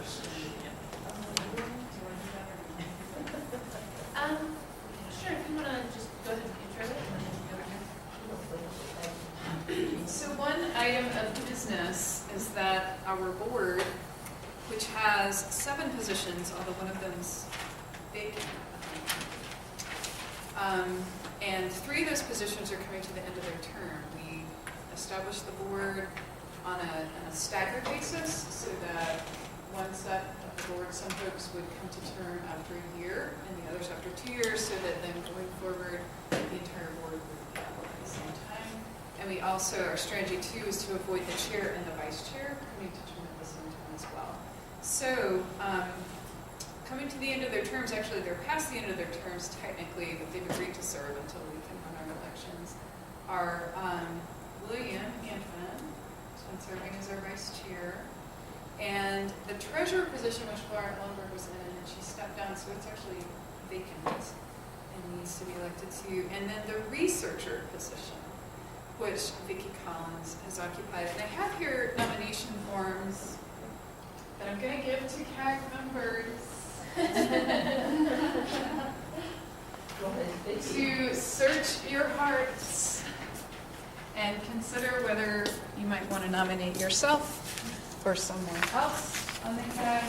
Sure, if you want to just go ahead and intro it. So one item of business is that our board, which has 7 positions, although one of them's vacant, and 3 of those positions are coming to the end of their term. We established the board on a staggered basis so that one set of the board, some folks would come to term after a year and the others after 2 years, so that then going forward, the entire board would be at the same time. And we also, our strategy too is to avoid the chair and the vice chair coming to term at the same time as well. So, coming to the end of their terms, actually they're past the end of their terms technically, but they've agreed to serve until we can run our elections, are William Antman, who's been serving as our vice chair, and the treasurer position, which Laura Ellenberg was in, and she stepped down, so it's actually vacant and needs to be elected to. And then the researcher position, which Vicki Collins has occupied. And I have here nomination forms that I'm going to give to CAG members to search your hearts and consider whether you might want to nominate yourself or someone else on the CAG.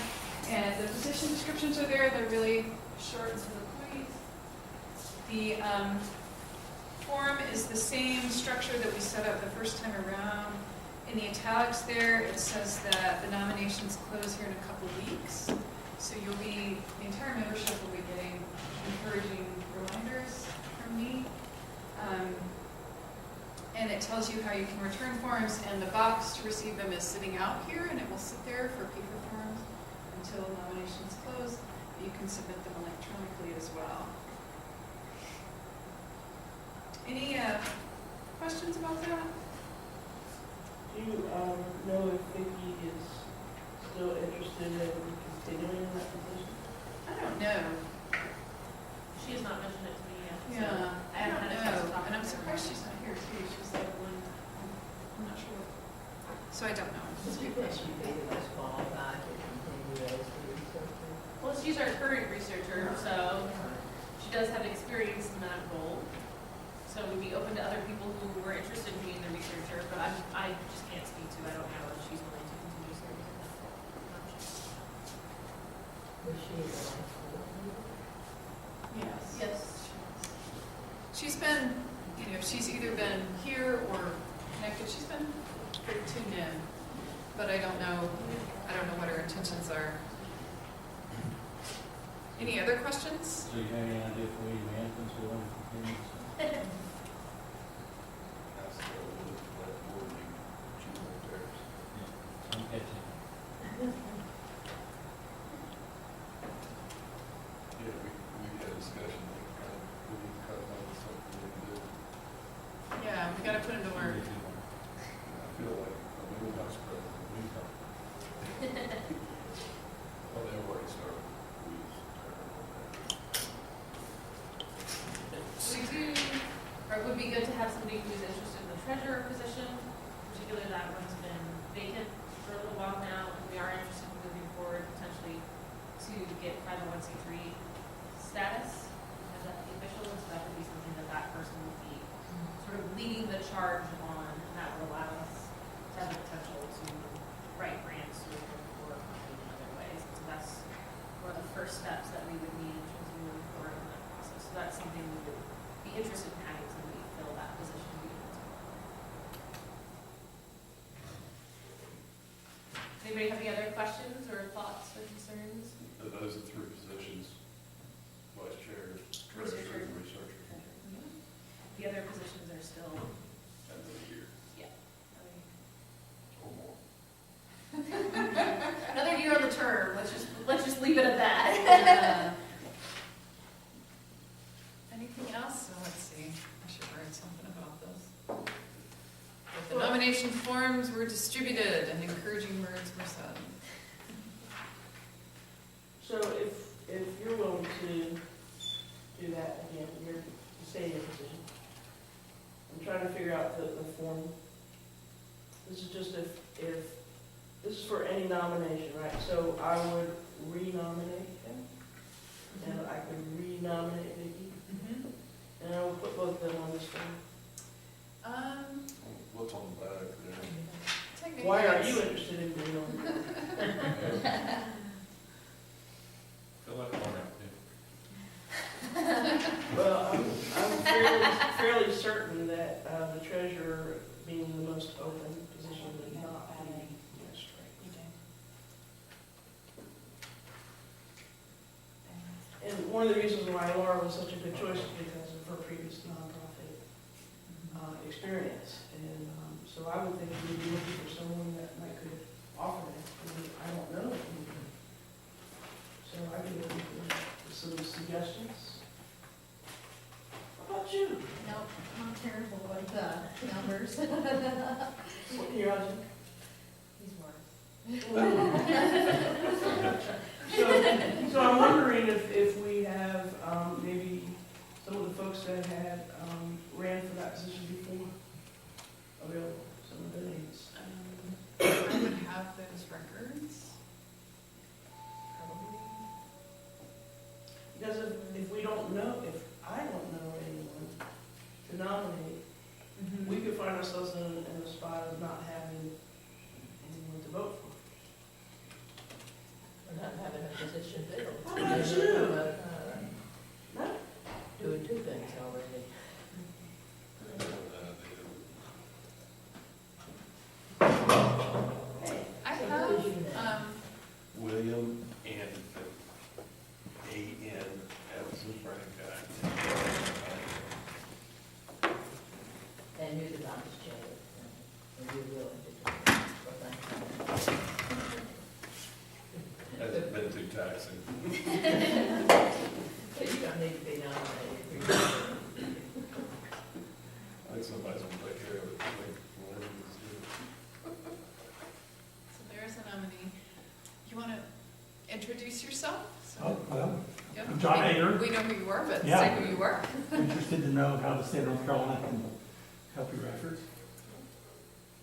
And the position descriptions are there. They're really short and to the point. The form is the same structure that we set up the first time around. In the italics there, it says that the nominations close here in a couple weeks. So the entire membership will be getting encouraging reminders from me. And it tells you how you can return forms, and the box to receive them is sitting out here, and it will sit there for paper forms until nominations close. You can submit them electronically as well. Any questions about that? Do you know if Vicki is still interested in continuing in that position? I don't know. She has not mentioned it to me yet. Yeah, So I don't haven't had a chance to know. talk And I'm to her. surprised she's not here too. She's the one, I'm not sure. So I don't know. It's a good question. Well, she's our current researcher, so she does have experience in that role. So we'd be open to other people who were interested in being the researcher, but I just can't speak to. I don't know if she's willing to continue serving in that role. Yes. Yes. She's been, she's either been here or connected. She's been very tuned in, but I don't know what her intentions are. Any other questions? So you have any idea if William Hampton's willing to continue? I'm catching. Yeah, we had a discussion, we need to cut out something we can do. Yeah, we got to put into work. I feel like a new vice president, we come. Well, they already started. We do. Or it would be good to have somebody who's interested in the treasurer position, particularly that one's been vacant for a little while now, and we are interested in moving forward potentially to get 501c3 status as the official, so that would be something that person would be sort of leading the charge on, and that would allow us to have the potential to write grants or for funding in other ways. And so that's one of the first steps that we would need in terms of moving forward in that process. So that's something we would be interested in having somebody fill that position. Anybody have any other questions or thoughts or concerns? Those are 3 positions, vice chair, treasurer, and researcher. The other positions are still, End of the year, yeah. or more. Another year on the term, let's just leave it at that. Anything else? So let's see. I should write something about this. The nomination forms were distributed and encouraging words were said. So if you're willing to do that again, you're to stay in your position. I'm trying to figure out the form. This is just if this is for any nomination, right? So I would renominate him, and I could renominate Vicky, and I will put both of them on this one. What's on the back there? Technically, Why are it's- you interested in being on there? Fill out all that too. Well, I'm fairly certain that the treasurer being the most open position would not be administrator. And one of the reasons why Laura was such a good choice is because of her previous nonprofit experience. And so I would think we'd be looking for someone that could offer that. I mean, I don't know. So I'd be looking for some suggestions. How about you? Nope, I'm terrible with numbers. What your husband? He's worse. So I'm wondering if we have, maybe some of the folks that had, ran for that position before available, some of the names. I would have those records. Probably. Because if we don't know, if I don't know anyone to nominate, we could find ourselves in a spot of not having anyone to vote for. We're not having a position filled. How about you? No? Doing two things already. Hey, I So have, who is you now? William and A.N. Evans, Frank guy. And you're the vice chair, and you're willing to do it. Well, thank you. Hasn't been too taxing. So you don't need to be nominated for your. I think somebody's gonna take care of it. I think whatever it's doing. so there's a nominee. You want to introduce yourself? So- Oh, well, Yep. I'm John Hager. We know who you are, but Yeah. say who you are. Interested to know how the state of North Carolina can help your efforts.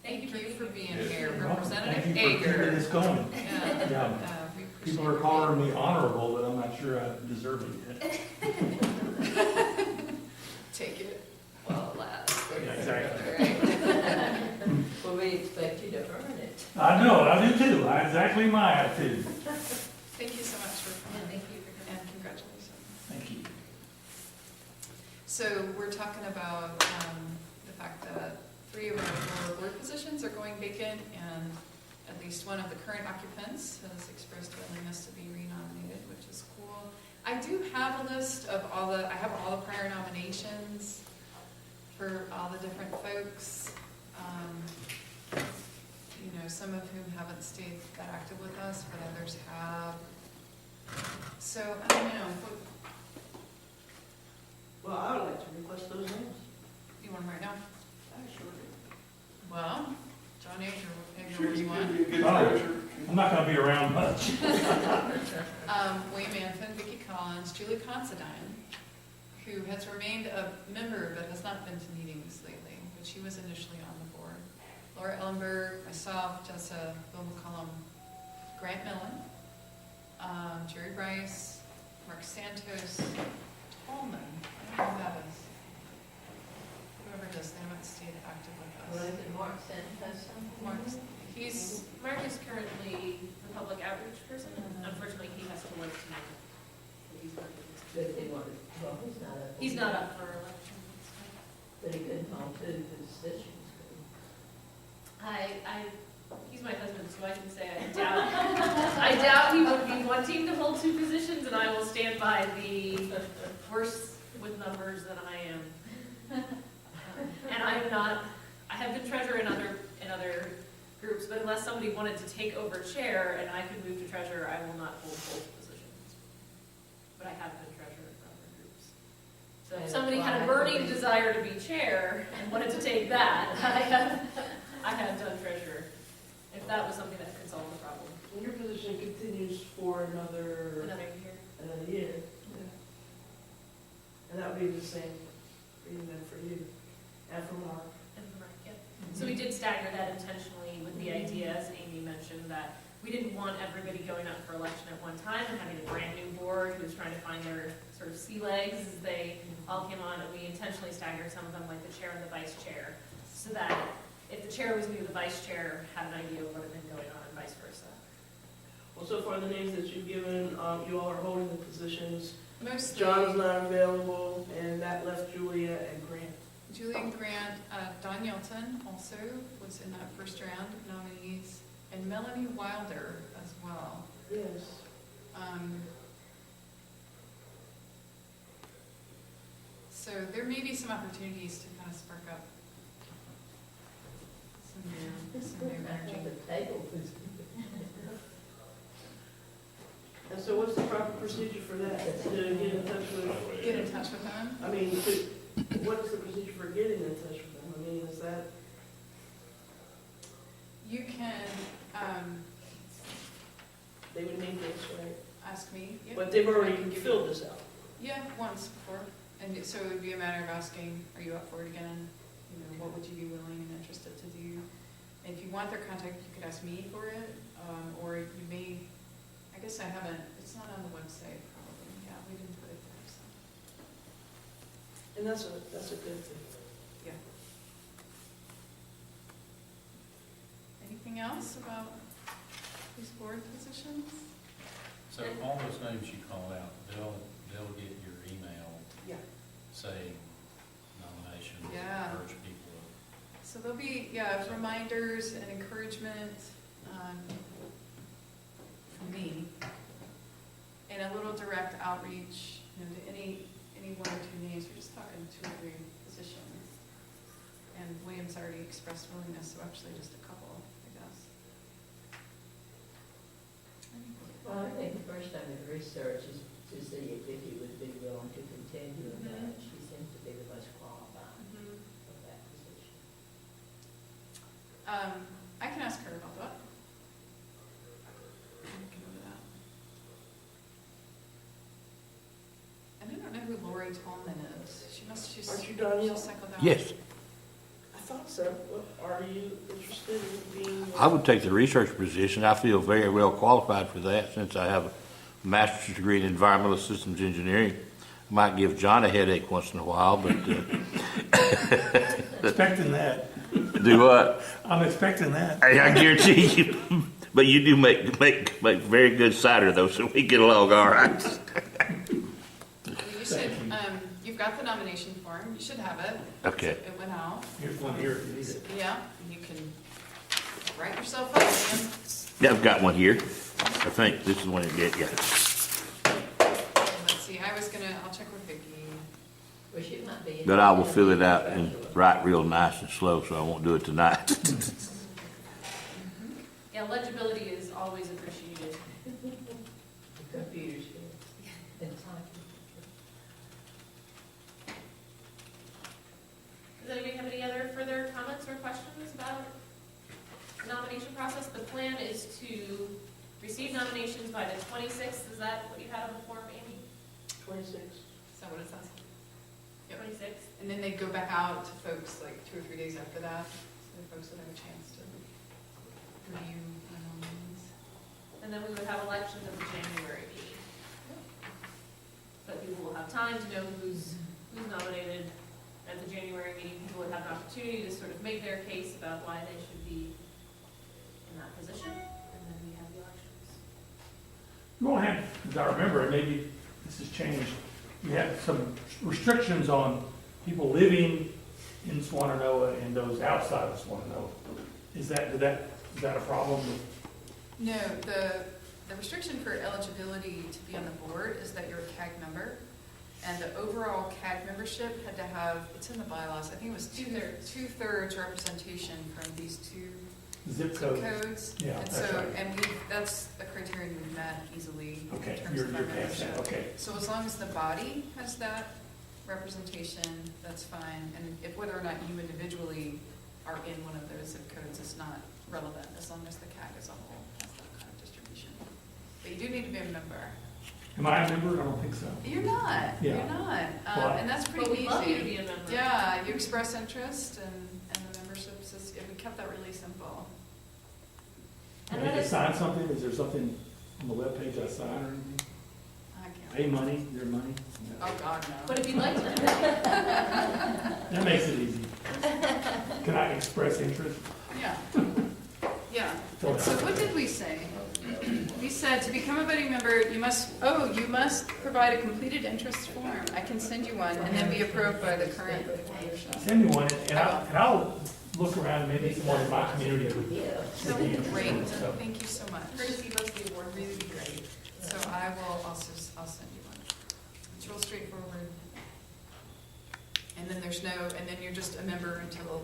Thank you for being Yeah. here, Well, Representative Thank you for keeping Ager. this going. Yeah, Yeah. we appreciate People are you calling being- me honorable, but I'm not sure I deserve it yet. Take it while it lasts. Yeah, exactly. Right. Well, we expect you to earn it. I know, I do too. Exactly my attitude. Thank you so much for Yeah, coming, thank you for coming. and congratulations. Thank you. So we're talking about the fact that 3 of our lower board positions are going vacant, and at least one of the current occupants has expressed willingness to be renominated, which is cool. I do have a list of all the prior nominations for all the different folks. You know, some of whom haven't stayed that active with us, but others have. So, I don't know, Well, I would like to request those names. you want them right now? I sure do. Well, John Ager Sure, was you one. could be a good Oh. treasurer. I'm not gonna be around much. William Anfin, Vicki Collins, Julie Considine, who has remained a member but has not been to meetings lately, but she was initially on the board. Laura Ellenberg, myself, Jessa, Bill McCollum, Grant Millen, Jerry Bryce, Mark Santos, Tolman, I don't know who that is. Whoever it is, they haven't stayed active Well, with is us. it Mark Santos? Mark's, he's, Mark is currently the public outreach person, and unfortunately, he has to work tonight. So he's working this But he wanted, well, he's not up. He's not up for election. But he couldn't hold two positions. He's my husband, so I can say I doubt he would be wanting to hold 2 positions, and I will stand by the worse with numbers than I am. And I am not, I have been treasurer in other groups, but unless somebody wanted to take over chair and I could move to treasurer, I will not hold both positions. But I have been treasurer for other groups. So if And somebody had a apply for burning the- desire to be chair and wanted to take that, I have done treasurer, if that was something that could solve the problem. And your position continues for another Another year. year. And that would be the same for you and for you, and for Mark. And for Mark, yeah. So we did stagger that intentionally with the idea, as Amy mentioned, that we didn't want everybody going up for election at one time and having a brand new board who was trying to find their sort of sea legs as they all came on, and we intentionally staggered some of them, like the chair and the vice chair, so that if the chair was new, the vice chair had an idea of what had been going on and vice versa. Well, so far the names that you've given, you all are holding the positions. Mostly. John is not available, and that left Julia and Grant. Julian Grant, Don Yelton also was in that first round of nominees, and Melanie Wilder as well. Yes. So there may be some opportunities to kind of spark up some new energy. The table was. And so what's the proper procedure for that? To get in touch with, Get in touch with them. I mean, what is the procedure for getting in touch with them? I mean, is that, You can they would need this, right? ask me. Yep. But they've I already can give filled you- this out. Yeah, once before. And so it would be a matter of asking, are you up for it again? You know, what would you be willing and interested to do? And if you want their contact, you could ask me for it, or you may, I guess I haven't, it's not on the website probably. Yeah, we didn't put it there, so. And that's a good thing. Yeah. Anything else about these board positions? So all those names you call out, they'll get your email Yeah. saying nomination, Yeah. urge people. So there'll be, reminders and encouragement from me, and a little direct outreach, to any one or two names. We're just talking 2 or 3 positions. And William's already expressed willingness, so actually just a couple, I guess. Well, I think the first time the research is to see if Vicki would be willing to continue in that. She seems to be the most qualified for that position. I can ask her about that. We can go to that. And I don't know who Lori Tolman is. She's Aren't you Danielle? she's cycled out. Yes, I thought so. What, are you interested in being? I would take the research position. I feel very well qualified for that since I have a master's degree in environmental systems engineering. Might give John a headache once in a while, but Expecting that. do what? I'm expecting that. I guarantee you. But you do make very good cider though, so we get along all right. You should, you've got the nomination form. You should have it. Okay. It went out. Here's one here if you need it. Yeah, you can write yourself up, man. Yeah, I've got one here. I think this is one you get. Yeah. Let's see, I'll check with Vicki. Well, she might be. But I will fill it out and write real nice and slow, so I won't do it tonight. Yeah, legibility is always appreciated. The computer skills. And typing. Does anybody have any other further comments or questions about the nomination process? The plan is to receive nominations by the 26th. Is that what you had on the form, Amy? 26. Is that what it says? Yep. 26th? And then they go back out to folks like 2 or 3 days after that, so the folks would have a chance to review my nominees. And then we would have elections at the January meeting. So people will have time to know who's nominated at the January meeting. People would have an opportunity to sort of make their case about why they should be in that position, and then we have the elections. You won't have, as I remember, and maybe this has changed, you had some restrictions on people living in Swananoa and those outside of Swananoa. Is that a problem? No, the restriction for eligibility to be on the board is that you're a CAG member, and the overall CAG membership had to have, it's in the bylaws, I think it was two-thirds representation from these 2 Zip zip code? codes. Yeah, And that's so, right. and that's a criterion we've met easily in Okay, terms you're of our past membership. that, okay. So as long as the body has that representation, that's fine. And if whether or not you individually are in one of those zip codes is not relevant, as long as the CAG as a whole has that kind of distribution. But you do need to be a member. Am I a member? I don't think so. You're not, Yeah. you're not. Well, And that's But pretty we'd love you to be easy. a member. Yeah, you express interest and the membership, we kept that really simple. And I need that to is, sign something, is there something on the webpage I sign or anything? I can't. Pay money, their money? Oh, God, no. but if you'd like to, That makes it easy. Can I express interest? Yeah. Yeah. And so what did we say? We said to become a voting member, you must provide a completed interest form. I can send you one and then be approved by the current leadership. Send me one, and I'll look around, and maybe someone in my community would be So great. interested. So, Thank you so much. courtesy goes to the award. Really be great. So I will also, I'll send you one. It's real straightforward. And then and then you're just a member until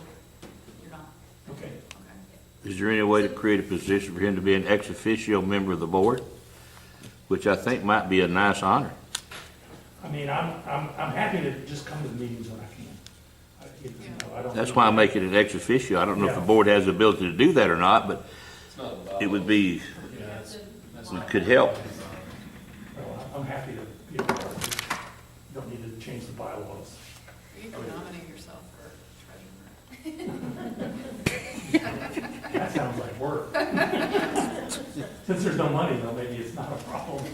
you're not. okay. Okay. Is there any way to create a position for him to be an ex officio member of the board? Which I think might be a nice honor. I mean, I'm happy to just come to the meetings when I can. I don't. That's why I'm making it ex officio. I don't know if the board has the ability to do that or not, but It's not about. it would be, Yeah, that's it could help. Well, I'm happy to be a part of it. Don't need to change the bylaws. You can nominate yourself for treasurer. That sounds like work. Since there's no money though, maybe it's not a problem.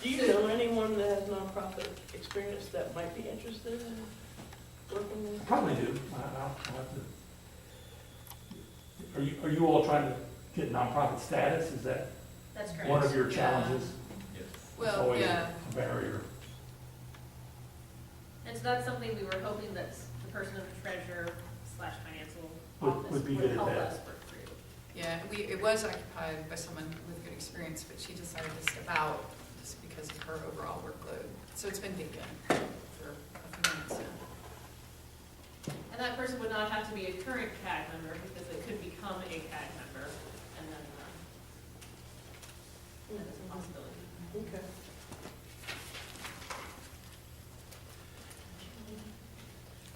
Do you know anyone that has nonprofit experience that might be interested in working I with? probably do. I'll have to. Are you all trying to get nonprofit status? Is that That's correct. one of your Yeah. challenges? It's Well, always yeah. a barrier. And so that's something we were hoping that the person of the treasurer slash financial Would office be would good at help that. us work through. Yeah, it was occupied by someone with good experience, but she decided to step out just because of her overall workload. So it's been vacant for a few months now. And that person would not have to be a current CAG member because they could become a CAG member and then, that is a possibility. Okay.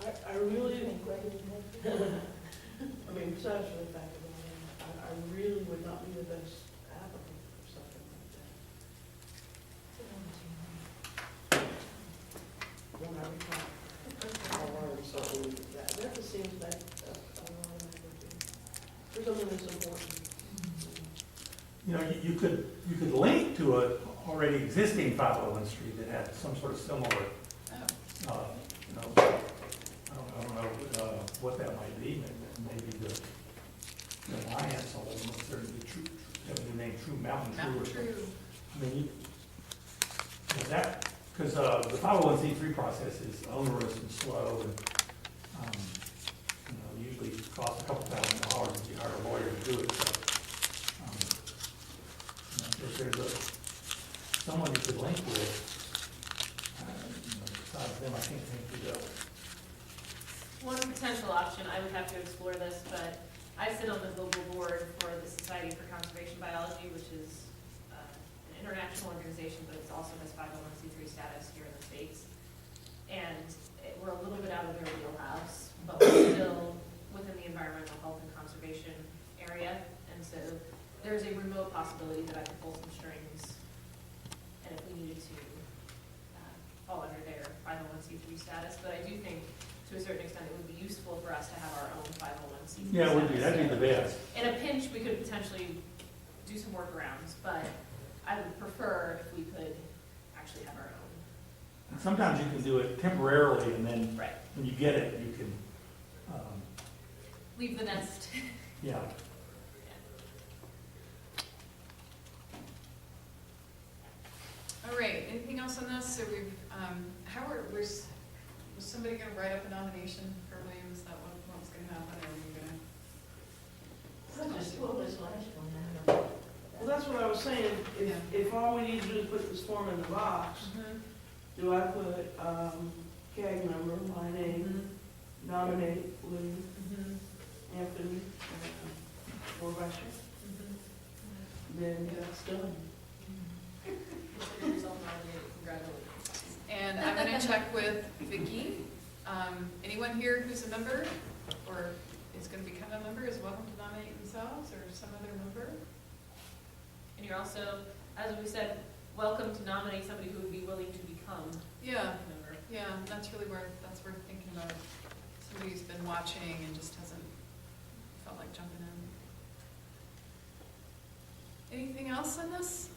I really, I mean, besides the fact that I really would not be the best applicant for something like that. When I retire, I'll learn something like that. That just seems like for something that's important. You know, you could link to a already existing 501c that had some sort of similar, Oh, you know, I don't know what that might be. Maybe the alliance, although most certainly the name True Mountain True. Mountain Or something. True. I mean, that, because the 501c3 process is onerous and slow and, you know, usually costs a couple $1,000 if you hire a lawyer to do it. So, you know, if there's someone you could link with, you know, besides them, I can't think who else. One potential option, I would have to explore this, but I sit on the global board for the Society for Conservation Biology, which is an international organization, but it also has 501c3 status here in the States. And we're a little bit out of their wheelhouse, but we're still within the environmental health and conservation area. And so there's a remote possibility that I could pull some strings, and if we needed to fall under their 501c3 status. But I do think, to a certain extent, it would be useful for us to have our own 501c3 Yeah, it would be, status. that'd be the best. In a pinch, we could potentially do some workarounds, but I would prefer if we could actually have our own. And sometimes you can do it temporarily, and then Right. when you get it, you can, Leave the nest. yeah. All right, anything else on this? So we've, was somebody gonna write up a nomination for William? Is that what was gonna happen, or were you gonna? I just pulled this last one out of. Well, that's what I was saying. If all we need to do is put this form in the box, do I put, CAG member, my name, nominate William Anthony, or vice chair? Then that's done. Consider yourself nominated. Congratulations. And I'm gonna check with Vicki. Anyone here who's a member, or is gonna become a member, is welcome to nominate themselves, or some other member. And you're also, as we said, welcome to nominate somebody who would be willing to become Yeah, a member. yeah, that's really worth thinking about. Somebody who's been watching and just hasn't felt like jumping in. Anything else on this?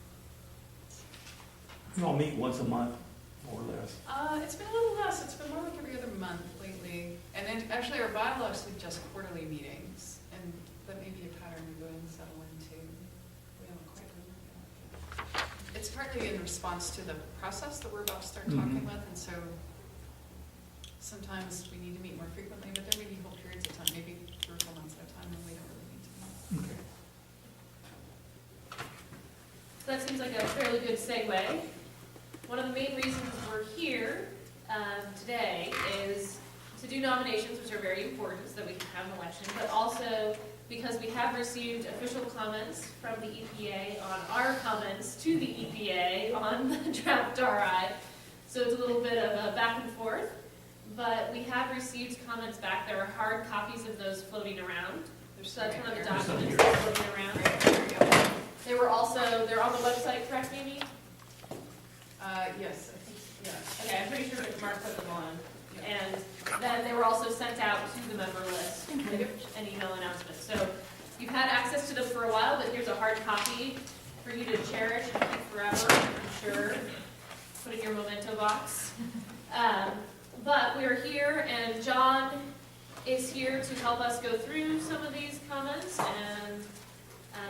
We all meet once a month, more or less. It's been a little less, it's been more like every other month lately. And then actually our bylaws suggest quarterly meetings, and that may be a pattern we're going to settle into. We haven't quite done that yet. It's partly in response to the process that we're about to start talking Mhm. with, and so sometimes we need to meet more frequently, but there may be whole periods of time, maybe 3 or 4 months at a time, when we don't really need to. Okay. So that seems like a fairly good segue. One of the main reasons we're here today is to do nominations, which are very important so that we can have an election, but also because we have received official comments from the EPA on our comments to the EPA on the draft RI. So it's a little bit of a back and forth, but we have received comments back. There are hard copies of those floating around. So that's one of the There's some documents here. that's floating around. They were also, they're on the website, correct, Amy? Yes, I think, yeah. Okay, I'm pretty sure that Mark put them on. And then they were also sent out to the member list with an email announcement. So you've had access to them for a while, but here's a hard copy for you to cherish and keep forever, I'm sure. Put in your memento box. But we're here, and John is here to help us go through some of these comments. And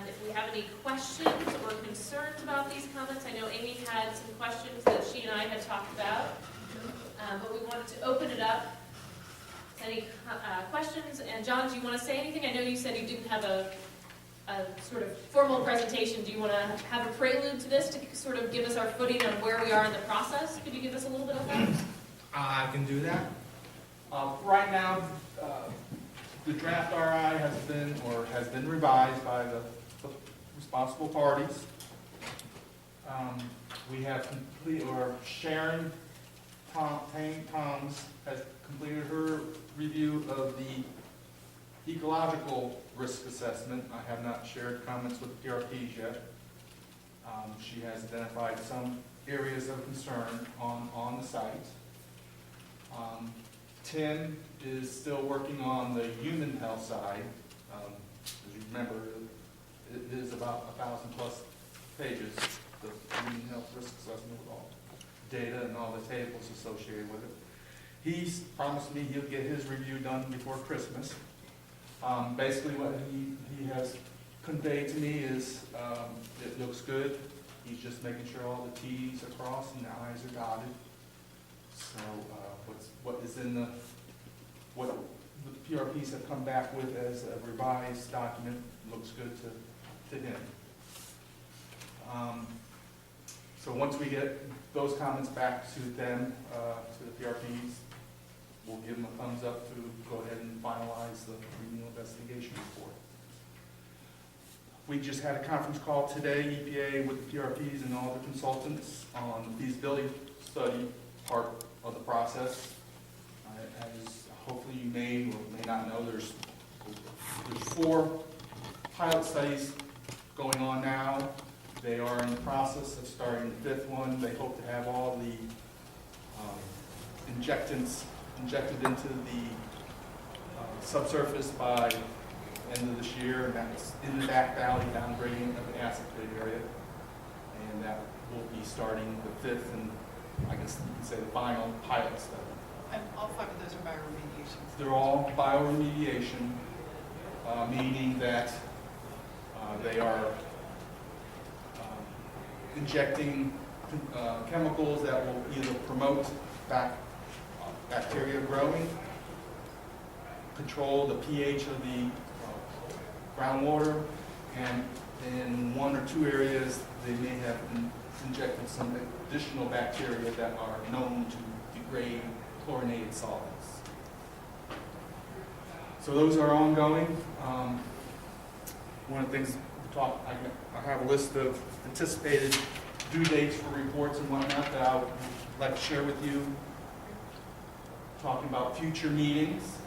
if we have any questions or concerns about these comments, I know Amy had some questions that she and I had talked about. But we wanted to open it up to any questions. And John, do you want to say anything? I know you said you didn't have a sort of formal presentation. Do you want to have a prelude to this to sort of give us our footing on where we are in the process? Could you give us a little bit of that? I can do that. Right now, the draft RI has been revised by the responsible parties. We have Sharon Toms has completed her review of the ecological risk assessment. I have not shared comments with the PRPs yet. She has identified some areas of concern on the site. Tim is still working on the human health side. As you remember, it is about 1,000+ pages, the human health risk assessment with all data and all the tables associated with it. He's promised me he'll get his review done before Christmas. Basically what he has conveyed to me is it looks good. He's just making sure all the T's are crossed and the I's are dotted. So what the PRPs have come back with as a revised document looks good to him. So once we get those comments back to them, to the PRPs, we'll give them a thumbs up to go ahead and finalize the remedial investigation report. We just had a conference call today, EPA with the PRPs and all the consultants on the feasibility study part of the process. As hopefully you may or may not know, there's 4 pilot studies going on now. They are in the process of starting the 5th one. They hope to have all the injectants injected into the subsurface by end of this year, and that's in the back valley downgrading of the acid pit area. And that will be starting the 5th and I guess you can say the final pilot study. And all 5 of those are bioremediation. They're all bioremediation, meaning that they are injecting chemicals that will either promote bacteria growing, control the pH of the groundwater, and in 1 or 2 areas they may have injected some additional bacteria that are known to degrade chlorinated solids. So those are ongoing. One of the things we talked, I have a list of anticipated due dates for reports and whatnot that I would like to share with you. Talking about future meetings,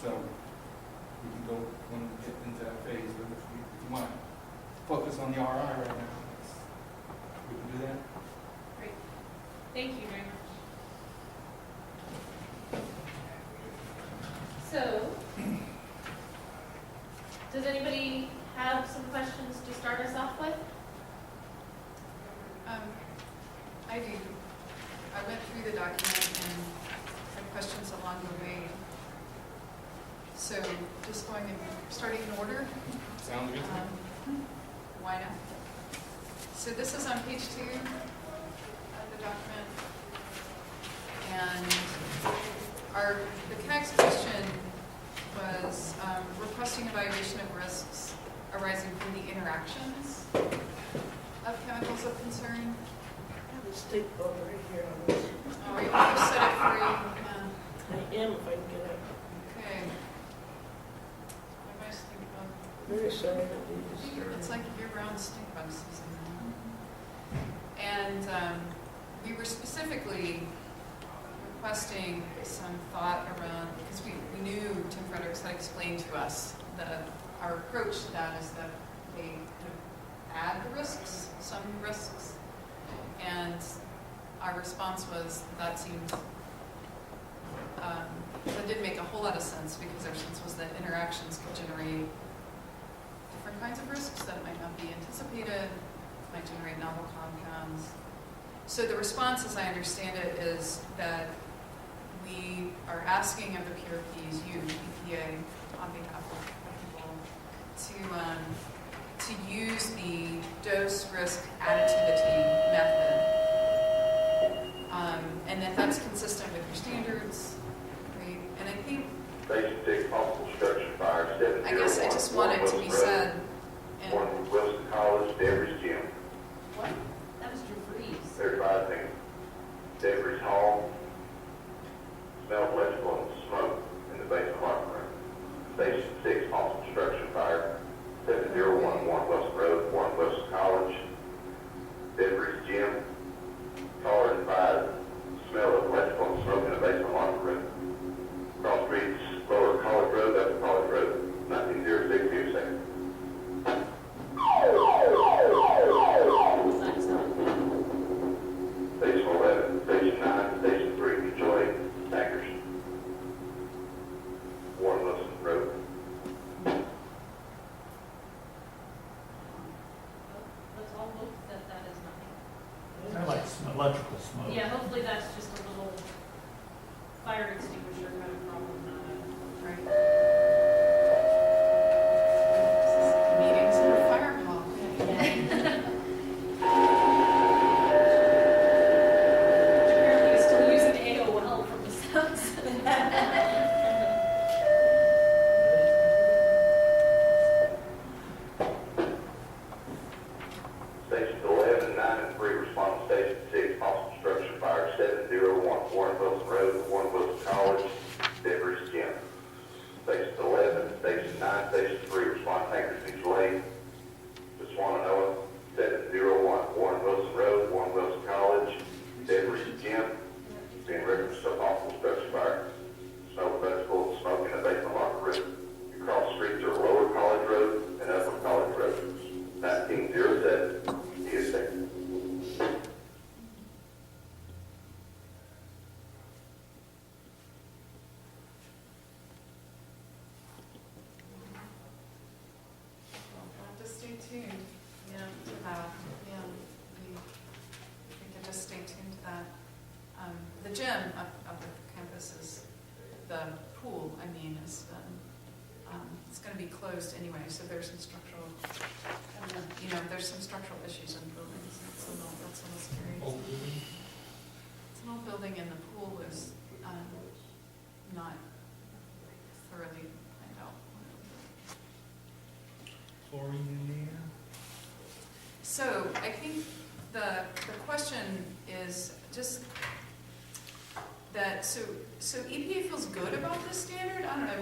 so we can go when we get into that phase. But if you want to focus on the RI right now, we can do that. Great. Thank you very much. So, does anybody have some questions to start us off with? I do. I went through the document and had questions along the way. So just going and starting in order. Sounds good to me. Why not? So this is on page 2 of the document. And the CAG's question was requesting evaluation of risks arising from the interactions of chemicals of concern. I have a stick bug right here on this. All right, I'll just set it free. Yeah. I am if I can get it. Okay. What am I thinking of? Very sorry that we It's like year-round stink bug season. And we were specifically requesting some thought around, because we knew Tim Fredericks had explained to us that our approach to that is that they kind of add the risks, some risks, and our response was that seemed, that didn't make a whole lot of sense, because our sense was that interactions could generate different kinds of risks that might not be anticipated, might generate novel compounds. So the response, as I understand it, is that we are asking of the PRPs, you, EPA, on behalf of people, to use the dose risk additivity method, and that that's consistent with your standards, right? And I think, Station 6 possible structure fire, 701. I guess I just want it to be said. And One Wilson College, Debris Gym, What? That was DeVries. 35 things. Debris Hall, smell of electrical and smoke in the basement locker room. Station 6 possible structure fire, 7011 Wilson Road, 1 Wilson College, Debris Gym, caller advised, smell of electrical and smoke in the basement locker room. Cross streets, lower College Road, upper College Road, 190627. Station 11, Station 9, Station 3, Detroit, tankers. 1 Wilson Road. Let's all hope that that is nothing. Kind of like some electrical smoke. Yeah, hopefully that's just a little fire extinguisher kind of problem, not a. right. Meetings in a fire hall. Apparently he's still using AOL from the sounds. Stations 11, 9, and 3 respond to Station 6 possible structure fire, 701 Warren Wilson Road, 1 Wilson College, Debris Gym. Stations 11, Station 9, Station 3 respond tankers Beach Lane, to Swananoa, 701 Warren Wilson Road, 1 Wilson College, Debris Gym. Being referenced to possible structure fire, smell of electrical smoke in the basement locker room. Across streets are Lower College Road and Upper College Road, 1907. USA. We'll have to stay tuned, yeah, to that, yeah. We can just stay tuned to that. The gym of the campus is, the pool, I mean, is, it's gonna be closed anyway, so there's some structural, there's some structural issues in buildings, that's a little scary. It's an old building and the pool is, not thoroughly planned out. Chlorine in the air. So I think the question is just that, so EPA feels good about this standard? I don't know,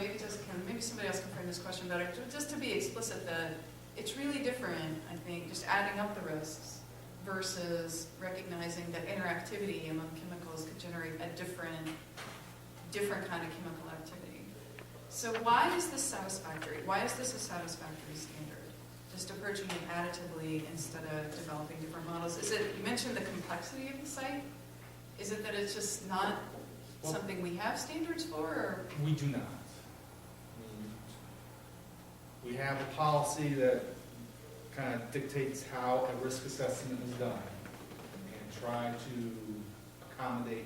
maybe somebody else can frame this question better. Just to be explicit that it's really different, I think, just adding up the risks versus recognizing that interactivity among chemicals could generate a different kind of chemical activity. So why is this satisfactory? Why is this a satisfactory standard? Just approaching it additively instead of developing different models. Is it, you mentioned the complexity of the site? Is it that it's just not something we have standards for, or? We do not. We have a policy that kind of dictates how a risk assessment is done. And try to accommodate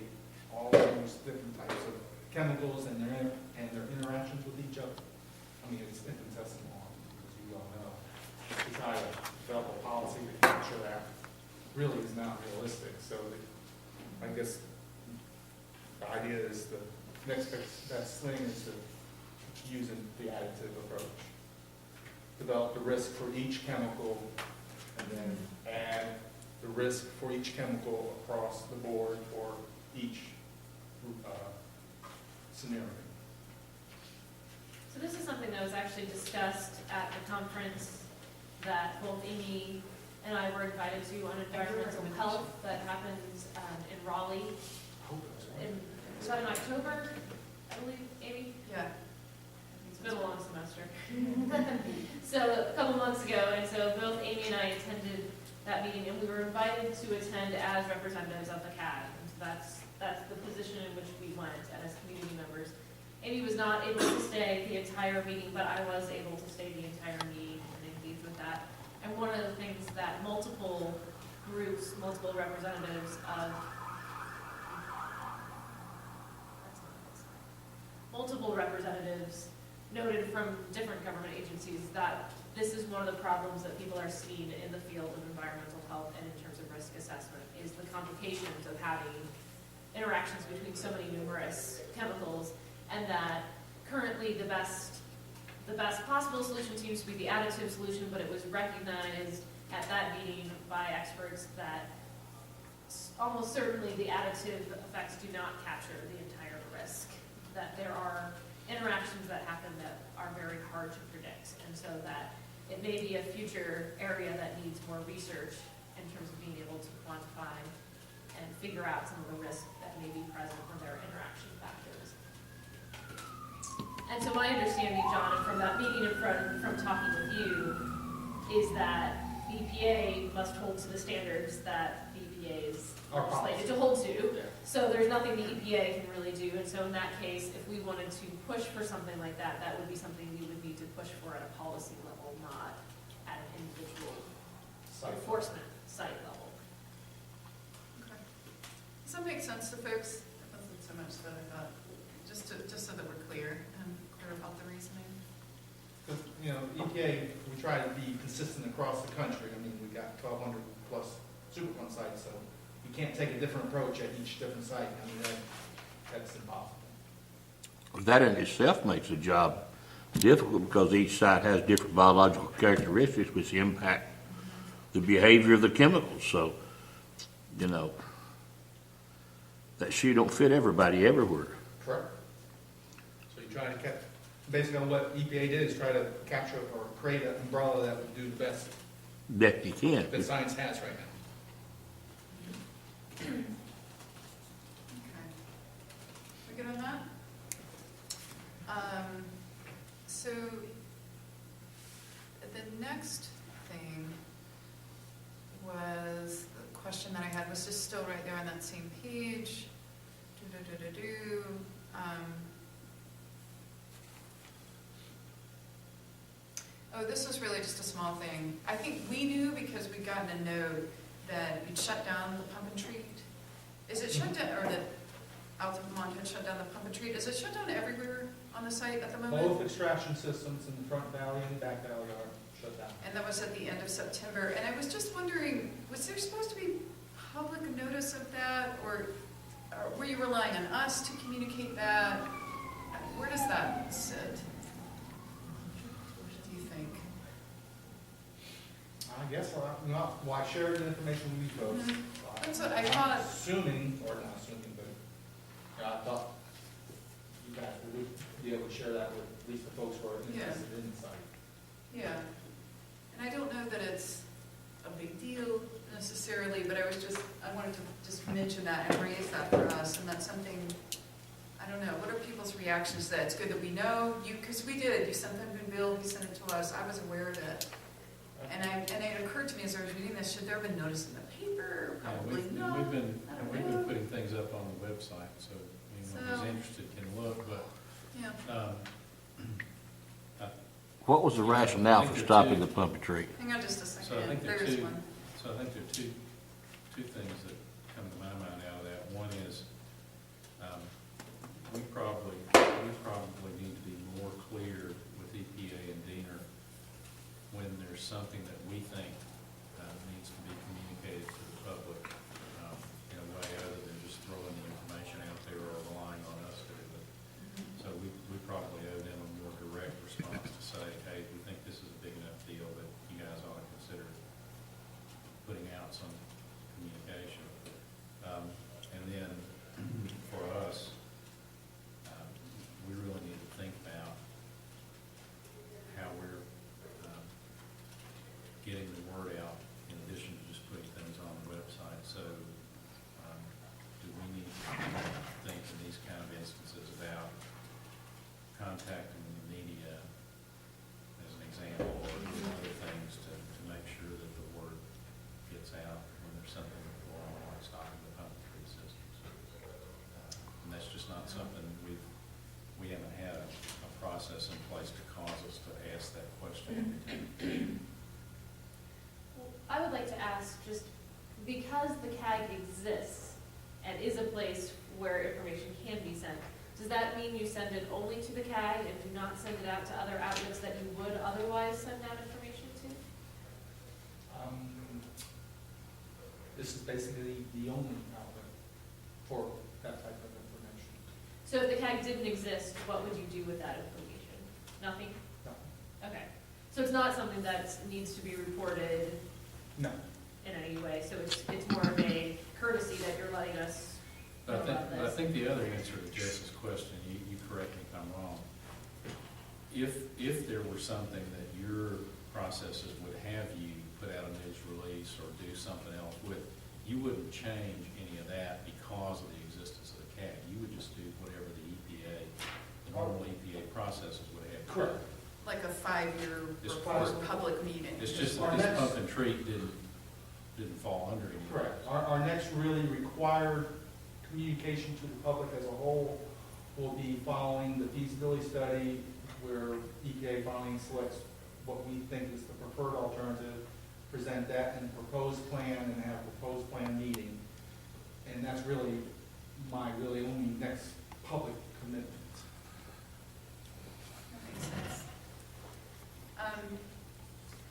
all those different types of chemicals and their interactions with each other. I mean, it's infinitesimal, as you all know. To try to develop a policy to capture that really is not realistic. So I guess the idea is the next best thing is to using the additive approach. Develop the risk for each chemical and then add the risk for each chemical across the board for each scenario. So this is something that was actually discussed at the conference that both Amy and I were invited to on environmental health that happens in Raleigh. Was that in October, I believe, Amy? Yeah. It's been a long semester. So a couple months ago, and so both Amy and I attended that meeting, and we were invited to attend as representatives of the CAD. And so that's the position in which we went as community members. Amy was not able to stay the entire meeting, but I was able to stay the entire meeting and engage with that. And one of the things that multiple groups, multiple representatives of noted from different government agencies that this is one of the problems that people are seeing in the field of environmental health and in terms of risk assessment, is the complications of having interactions between so many numerous chemicals, and that currently the best possible solution seems to be the additive solution, but it was recognized at that meeting by experts that almost certainly the additive effects do not capture the entire risk, that there are interactions that happen that are very hard to predict, and so that it may be a future area that needs more research in terms of being able to quantify and figure out some of the risks that may be present when there are interaction factors. And so my understanding, John, and from that meeting and from talking with you, is that the EPA must hold to the standards that the EPA is legislated to hold to. Yeah. So there's nothing the EPA can really do. And so in that case, if we wanted to push for something like that, that would be something we would need to push for at a policy level, not at an individual enforcement site level. Okay. Does that make sense to folks? That wasn't so much that I thought, just so that we're clear about the reasoning. Because, you know, EPA, we try to be consistent across the country. I mean, we got 1,200 plus Superfund sites, so you can't take a different approach at each different site. I mean, that's impossible. That in itself makes the job difficult because each site has different biological characteristics which impact the behavior of the chemicals. So, you know, that shoe don't fit everybody everywhere. Correct. So you try to basically what EPA did is try to capture or create an umbrella that would do the best That you can. that science has right now. Okay. We good on that? So the next thing was, the question that I had was just still right there on that same page. Oh, this was really just a small thing. I think we knew because we'd gotten a note that you'd shut down the pump and treat. Is it shut down, or that Altamont had shut down the pump and treat? Is it shut down everywhere on the site at the moment? Both extraction systems in the front valley and the back valley are shut down. And that was at the end of September. And I was just wondering, was there supposed to be public notice of that? Or were you relying on us to communicate that? Where does that sit? What do you think? I guess why share the information with you folks? That's what I thought. Assuming, or not assuming, but I thought you guys would be able to share that with at least the folks who are interested in the site. Yeah. And I don't know that it's a big deal necessarily, but I wanted to just mention that and raise that for us. And that's something, I don't know, what are people's reactions to that? It's good that we know you, because we did. You sent them to Bill, he sent it to us. I was aware of it. And it occurred to me as I was reading this, should there have been notice in the paper? Probably not. We've been I don't know. putting things up on the website, so anyone who's interested can look, but, Yeah. What was the rationale for stopping the pump and treat? Hang on just a So I second. think there are There's two, one. so I think there are two things that come to my mind out of that. One is, we probably need to be more clear with EPA and DENR when there's something that we think needs to be communicated to the public in a way other than just throwing the information out there or relying on us to do it. So we probably owe them a more direct response to say, hey, we think this is a big enough deal that you guys ought to consider putting out some communication. And then for us, we really need to think about how we're getting the word out in addition to just putting things on the website. So do we need to think in these kind of instances about contacting the media as an example, or doing other things to make sure that the word gets out when there's something going on like stopping the pump tree systems. And that's just not something we haven't had a process in place to cause us to ask that question every time. Well, I would like to ask, just because the CAG exists and is a place where information can be sent, does that mean you send it only to the CAG and do not send it out to other outlets that you would otherwise send out information to? This is basically the only outlet for that type of information. So if the CAG didn't exist, what would you do with that information? Nothing? No. Okay. So it's not something that needs to be reported No. in any way, so it's more of a courtesy that you're letting us know about But I this. think the other answer to Jess's question, you correct me if I'm wrong. If there were something that your processes would have you put out a news release or do something else with, you wouldn't change any of that because of the existence of the CAG. You would just do whatever the EPA, the normal EPA processes would have. Correct. Like a 5-year It's report, part- public meeting. It's just Our that this next- pump and treat didn't fall under any. Correct. Our next really required communication to the public as a whole will be following the feasibility study, where EPA finally selects what we think is the preferred alternative, present that in a proposed plan, and have a proposed plan meeting. And that's really my only next public commitment. That makes sense.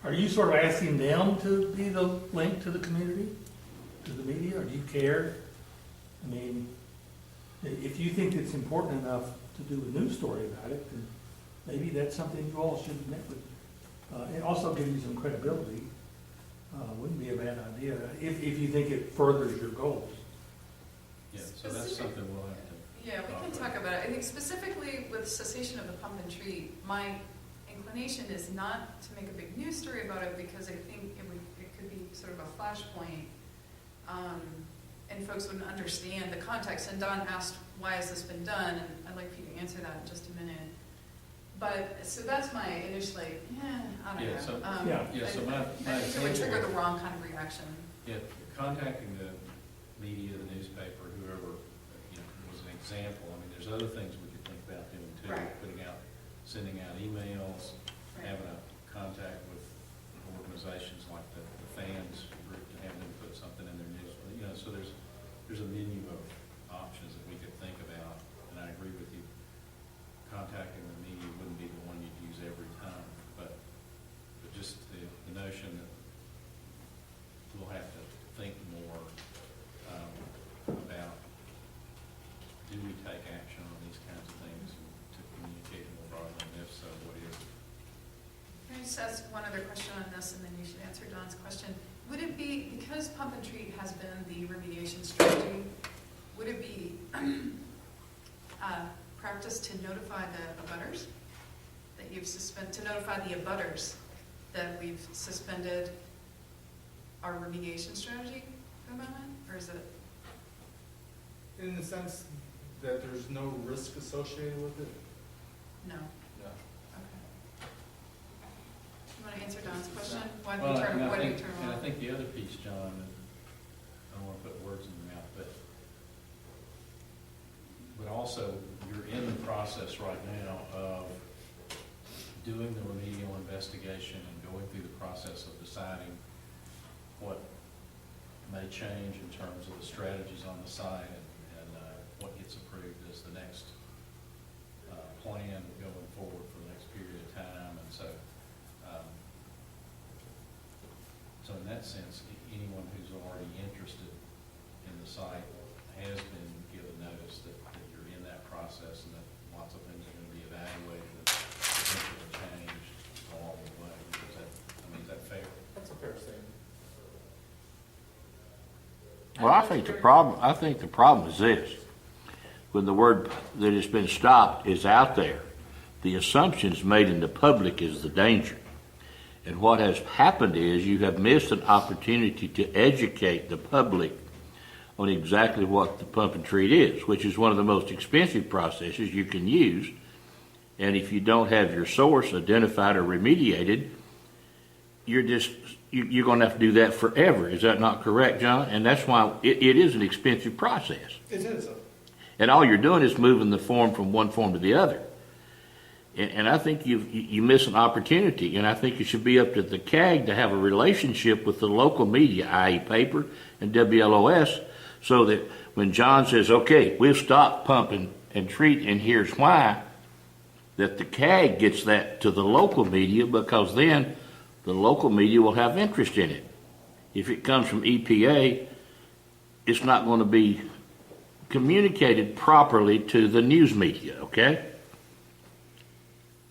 Are you sort of asking them to be the link to the community, to the media, or do you care? I mean, if you think it's important enough to do a news story about it, then maybe that's something you all should admit with. It also gives you some credibility. Wouldn't be a bad idea if you think it furthers your goals. Yeah, so that's something we'll have to. Yeah, we can talk about it. I think specifically with cessation of the pump and treat, my inclination is not to make a big news story about it, because I think it could be sort of a flashpoint, and folks wouldn't understand the context. And Don asked, why has this been done? And I'd like for you to answer that in just a minute. But, so that's my initial, like, I don't Yeah, know. so- so I think it would trigger the wrong kind of reaction. Yeah, contacting the media, the newspaper, whoever, was an example. I mean, there's other things we could think about doing too. Right. Sending out emails, Right. having a contact with organizations like the fans group, to have them put something in their news. So there's a menu of options that we could think about. And I agree with you, contacting the media wouldn't be the one you'd use every time. But just the notion that we'll have to think more about, do we take action on these kinds of things to communicate more broadly, and if so, what is it? Can I just ask one other question on this, and then you should answer Don's question? Would it be, because pump and treat has been the remediation strategy, would it be practice to notify the abutters that you've to notify the abutters that we've suspended our remediation strategy for the moment, or is it? In the sense that there's no risk associated with it? No. No. Okay. You want to answer Don's question? Why do Well, we turn? and I Why do we think- turn And I around? think the other piece, John, and I don't want to put words in your mouth, but also, you're in the process right now of doing the remedial investigation and going through the process of deciding what may may change in terms of the strategies on the site and what gets approved as the next plan going forward for the next period of time. And so, so in that sense, anyone who's already interested in the site has been given notice that you're in that process and that lots of things are going to be evaluated and potentially changed along the way. Is that fair? That's a fair statement. Well, I think the problem is this. When the word that has been stopped is out there, the assumptions made in the public is the danger. And what has happened is you have missed an opportunity to educate the public on exactly what the pump and treat is, which is one of the most expensive processes you can use. And if you don't have your source identified or remediated, you're going to have to do that forever. Is that not correct, John? And that's why it is an expensive process. It is. And all you're doing is moving the form from one form to the other. And I think you miss an opportunity, and I think it should be up to the CAG to have a relationship with the local media, i.e. paper and WLOS, so that when John says, okay, we'll stop pumping and treat, and here's why, that the CAG gets that to the local media, because then the local media will have interest in it. If it comes from EPA, it's not going to be communicated properly to the news media, okay?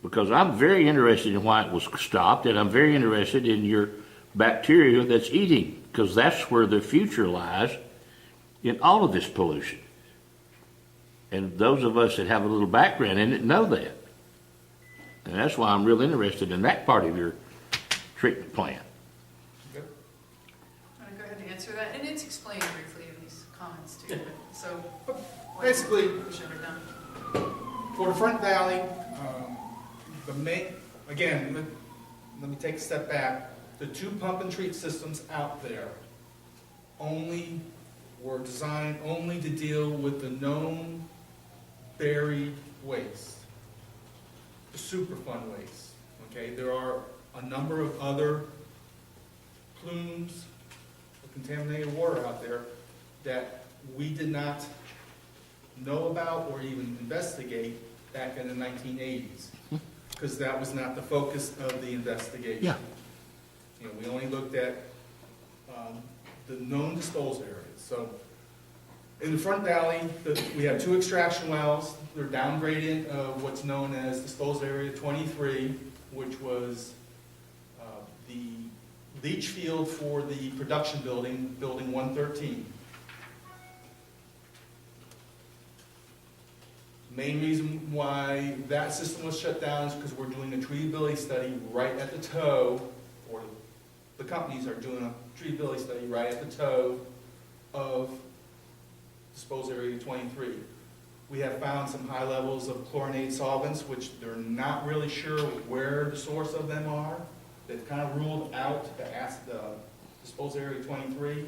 Because I'm very interested in why it was stopped, and I'm very interested in your bacteria that's eating, because that's where the future lies in all of this pollution. And those of us that have a little background in it know that. And that's why I'm real interested in that part of your treatment plan. Okay. I'm going to go ahead and answer that, and it's explained briefly in these comments too. But, so Basically, we should have done. for the Front Valley, the main, again, let me take a step back. The two pump and treat systems out there were designed only to deal with the known buried waste, the Superfund waste. Okay, there are a number of other plumes of contaminated water out there that we did not know about or even investigate back in the 1980s, because that was not the focus of the investigation. Yeah. You know, we only looked at the known disposal areas. So in the Front Valley, we have two extraction wells. They're downgraded of what's known as disposal area 23, which was the leach field for the production building, building 113. Main reason why that system was shut down is because we're doing a treatability study right at the toe, or the companies are doing a treatability study right at the toe of disposal area 23. We have found some high levels of chlorinated solvents, which they're not really sure where the source of them are. They've kind of ruled out the disposal area 23,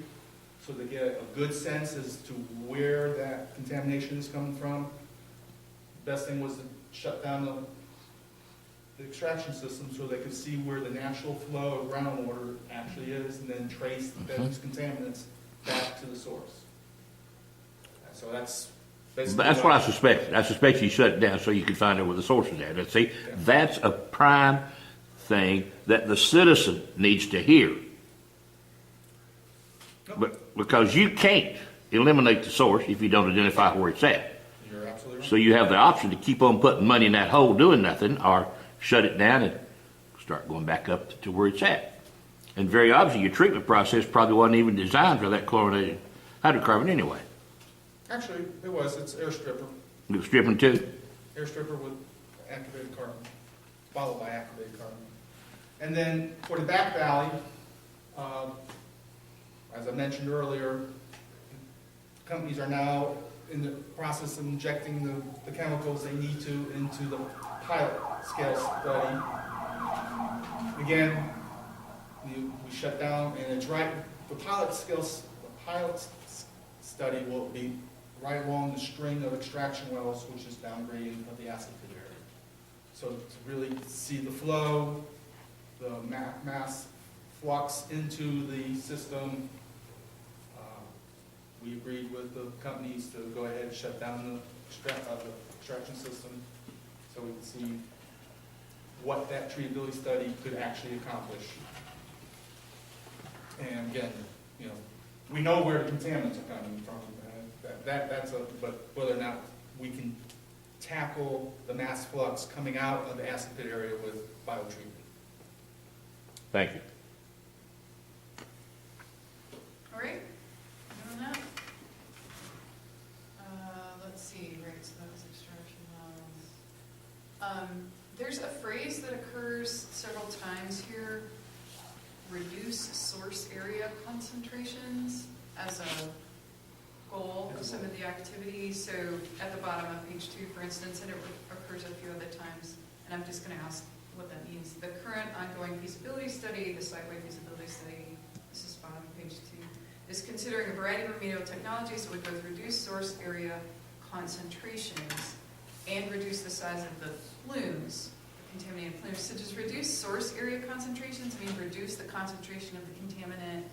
so they get a good sense as to where that contamination is coming from. Best thing was to shut down the extraction system so they could see where the natural flow of groundwater actually is, and then trace those contaminants back to the source. So that's basically What I suspected. I suspect you shut it down so you could find out where the source is at. And see, that's a prime thing that the citizen needs to hear. But because you can't eliminate the source if you don't identify where it's at. You're absolutely right. So you have the option to keep on putting money in that hole doing nothing, or shut it down and start going back up to where it's at. And very obviously your treatment process probably wasn't even designed for that chlorinated hydrocarbon anyway. Actually, it was. It's air stripper. It was stripping too. Air stripper with activated carbon, followed by activated carbon. And then for the back valley, as I mentioned earlier, companies are now in the process of injecting the chemicals they need to into the pilot scale study. Again, we shut down, and it's right, the pilot study will be right along the string of extraction wells, which is downgrading of the acid pit area. So to really see the flow, the mass flux into the system, we agreed with the companies to go ahead and shut down the extraction system so we could see what that treatability study could actually accomplish. And again, you know, we know where the contaminants are coming from. But whether or not we can tackle the mass flux coming out of the acid pit area with biotreatment. Thank you. All right, moving on that. Let's see, right, so that was extraction wells. There's a phrase that occurs several times here, reduce source area concentrations as a goal of some of the activities. So at the bottom of page 2, for instance, and it occurs a few other times, and I'm just going to ask what that means. The current ongoing feasibility study, the site-wide feasibility study, this is bottom of page 2, is considering a variety of remedial technologies that would both reduce source area concentrations and reduce the size of the flumes, the contaminated flumes. So does reduce source area concentrations mean reduce the concentration of the contaminant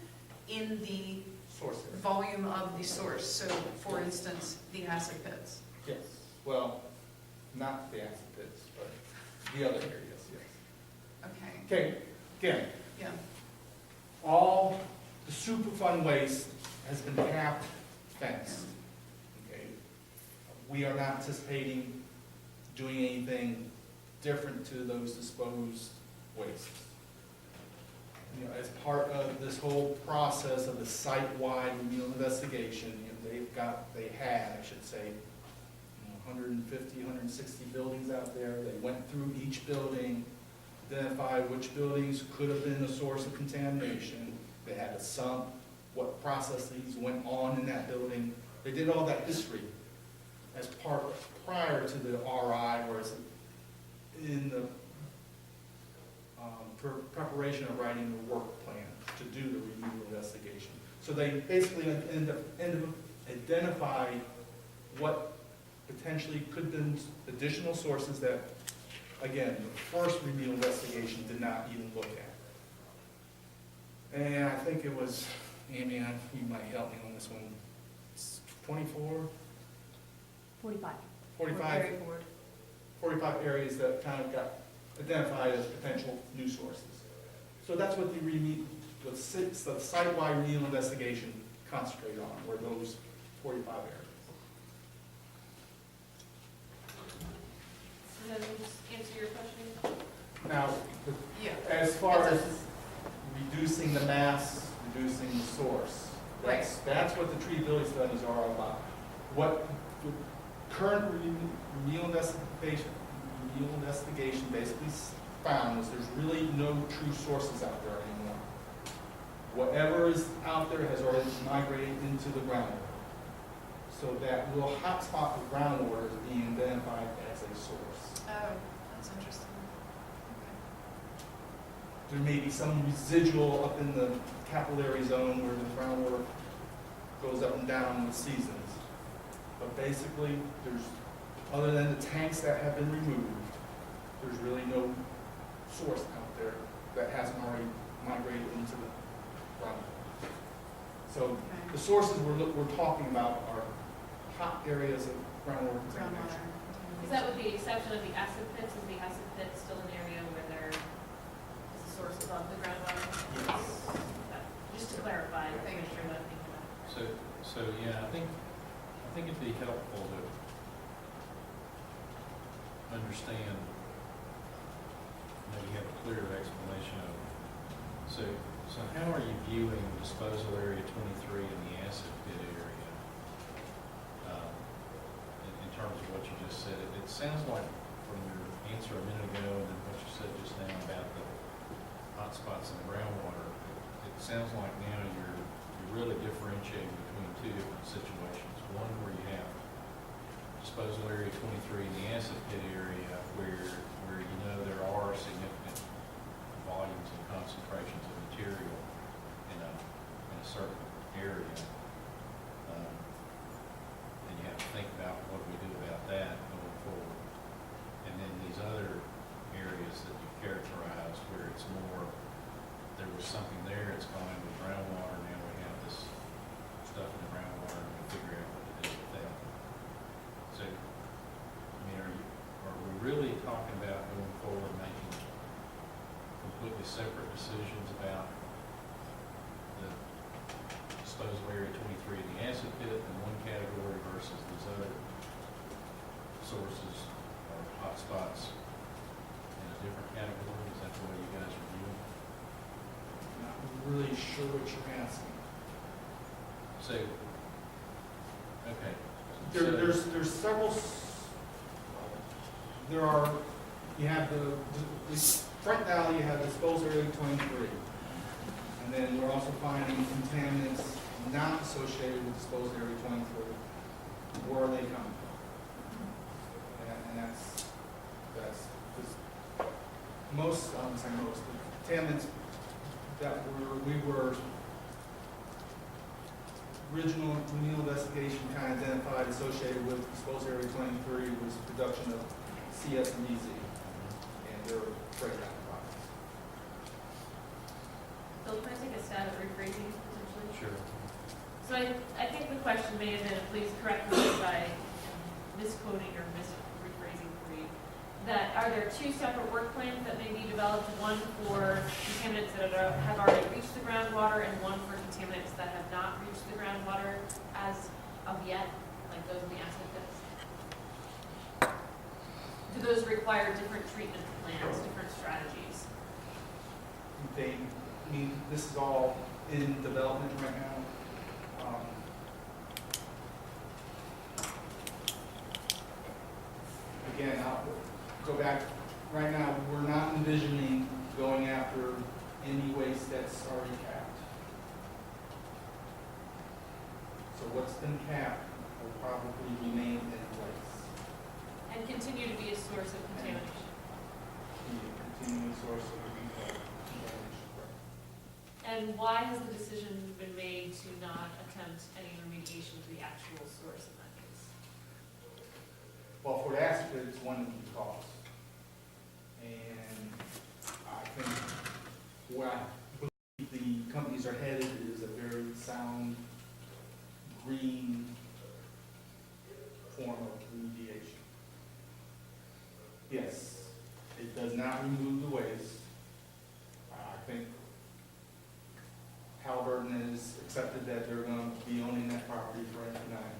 in the Source area. volume of the source? So, for instance, the acid pits. Yes. Well, not the acid pits, but the other areas, yes. Okay, Okay, again, yeah, all the Superfund waste has been capped, fenced. Okay, we are not anticipating doing anything different to those disposed wastes. You know, as part of this whole process of the site-wide remedial investigation, you know, they had, I should say, 150, 160 buildings out there. They went through each building, identified which buildings could have been the source of contamination. They had a sump, what processes went on in that building. They did all that history as prior to the RI, whereas in the preparation of writing the work plan to do the remedial investigation. So they basically identified what potentially could have been additional sources that, again, the first remedial investigation did not even look at. And I think it was, Amy, you might help me on this one, 24? 45. 45? 45 areas that kind of got identified as potential new sources. So that's what the site-wide remedial investigation concentrated on, were those 45 areas. So then just answer your question. Now, yeah. as far It as does. reducing the mass, reducing the source, that's what the treatability studies are all about. What the current remedial investigation basically found is there's really no true sources out there anymore. Whatever is out there has already migrated into the groundwater. So that little hotspot of groundwater is being identified as a source. Oh, that's interesting. There may be some residual up in the capillary zone where the groundwater goes up and down with seasons. But basically, other than the tanks that have been removed, there's really no source out there that hasn't already migrated into the groundwater. So the sources we're talking about are hot areas of groundwater contamination. Is that with the exception of the acid pits? Is the acid pit still an area where there is a source above the groundwater? Yes. Just to clarify, to make sure that I'm thinking about it. So yeah, I think it'd be helpful to understand, maybe have a clearer explanation of, so how are you viewing disposal area 23 in the acid pit area? In terms of what you just said, it sounds like from your answer a minute ago and then what you said just now about the hot spots in the groundwater, it sounds like now you're really differentiating between two different situations. One where you have disposal area 23 in the acid pit area where you know there are significant volumes and concentrations of material in a certain area. And you have to think about what we do about that going forward. And then these other areas that you characterized where it's more, there was something there, it's gone into groundwater, now we have this stuff in the groundwater, sources or hotspots in a different category? Is that the way you guys are viewing it? Not really sure what you're asking. So, okay. There's several, you have the front valley, you have disposal area 23. And then we're also finding contaminants not associated with disposal area 23. Where are they coming from? And that's most, I wouldn't say most, the contaminants that we were original remedial investigation kind of identified associated with disposal area 23 was production of CS and EZ, and they're breakdown products. Bill, can I take a stab at rephrasing potentially? Sure. So I think the question may have been, please correct me if I am misquoting or misrephrasing for you, that are there two separate work plans that may be developed, one for contaminants that have already reached the groundwater and one for contaminants that have not reached the groundwater as of yet, like those in the acid pits? Do those require different treatment plans, different strategies? This is all in development right now. Again, I'll go back. Right now, we're not envisioning going after any waste that's already capped. So what's been capped will probably remain in place. And continue to be a source of contamination? Be a continuing source of contamination. And why has the decision been made to not attempt any remediation to the actual source in that case? Well, for the acid pit, it's one of the costs. And I think where I believe the companies are headed is a very sound, green form of remediation. Yes, it does not remove the waste. I think Halliburton has accepted that they're going to be owning that property for infinite.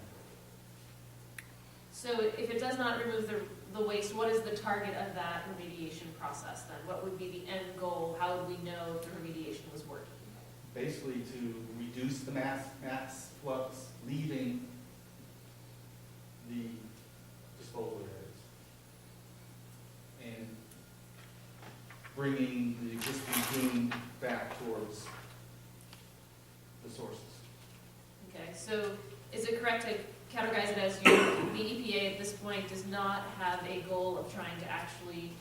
So if it does not remove the waste, what is the target of that remediation process then? What would be the end goal? How would we know if the remediation was working? Basically to reduce the mass flux leaving the disposal areas and bringing the existing plume back towards the sources. Okay, so is it correct to categorize it as the EPA at this point does not have a goal of trying to actually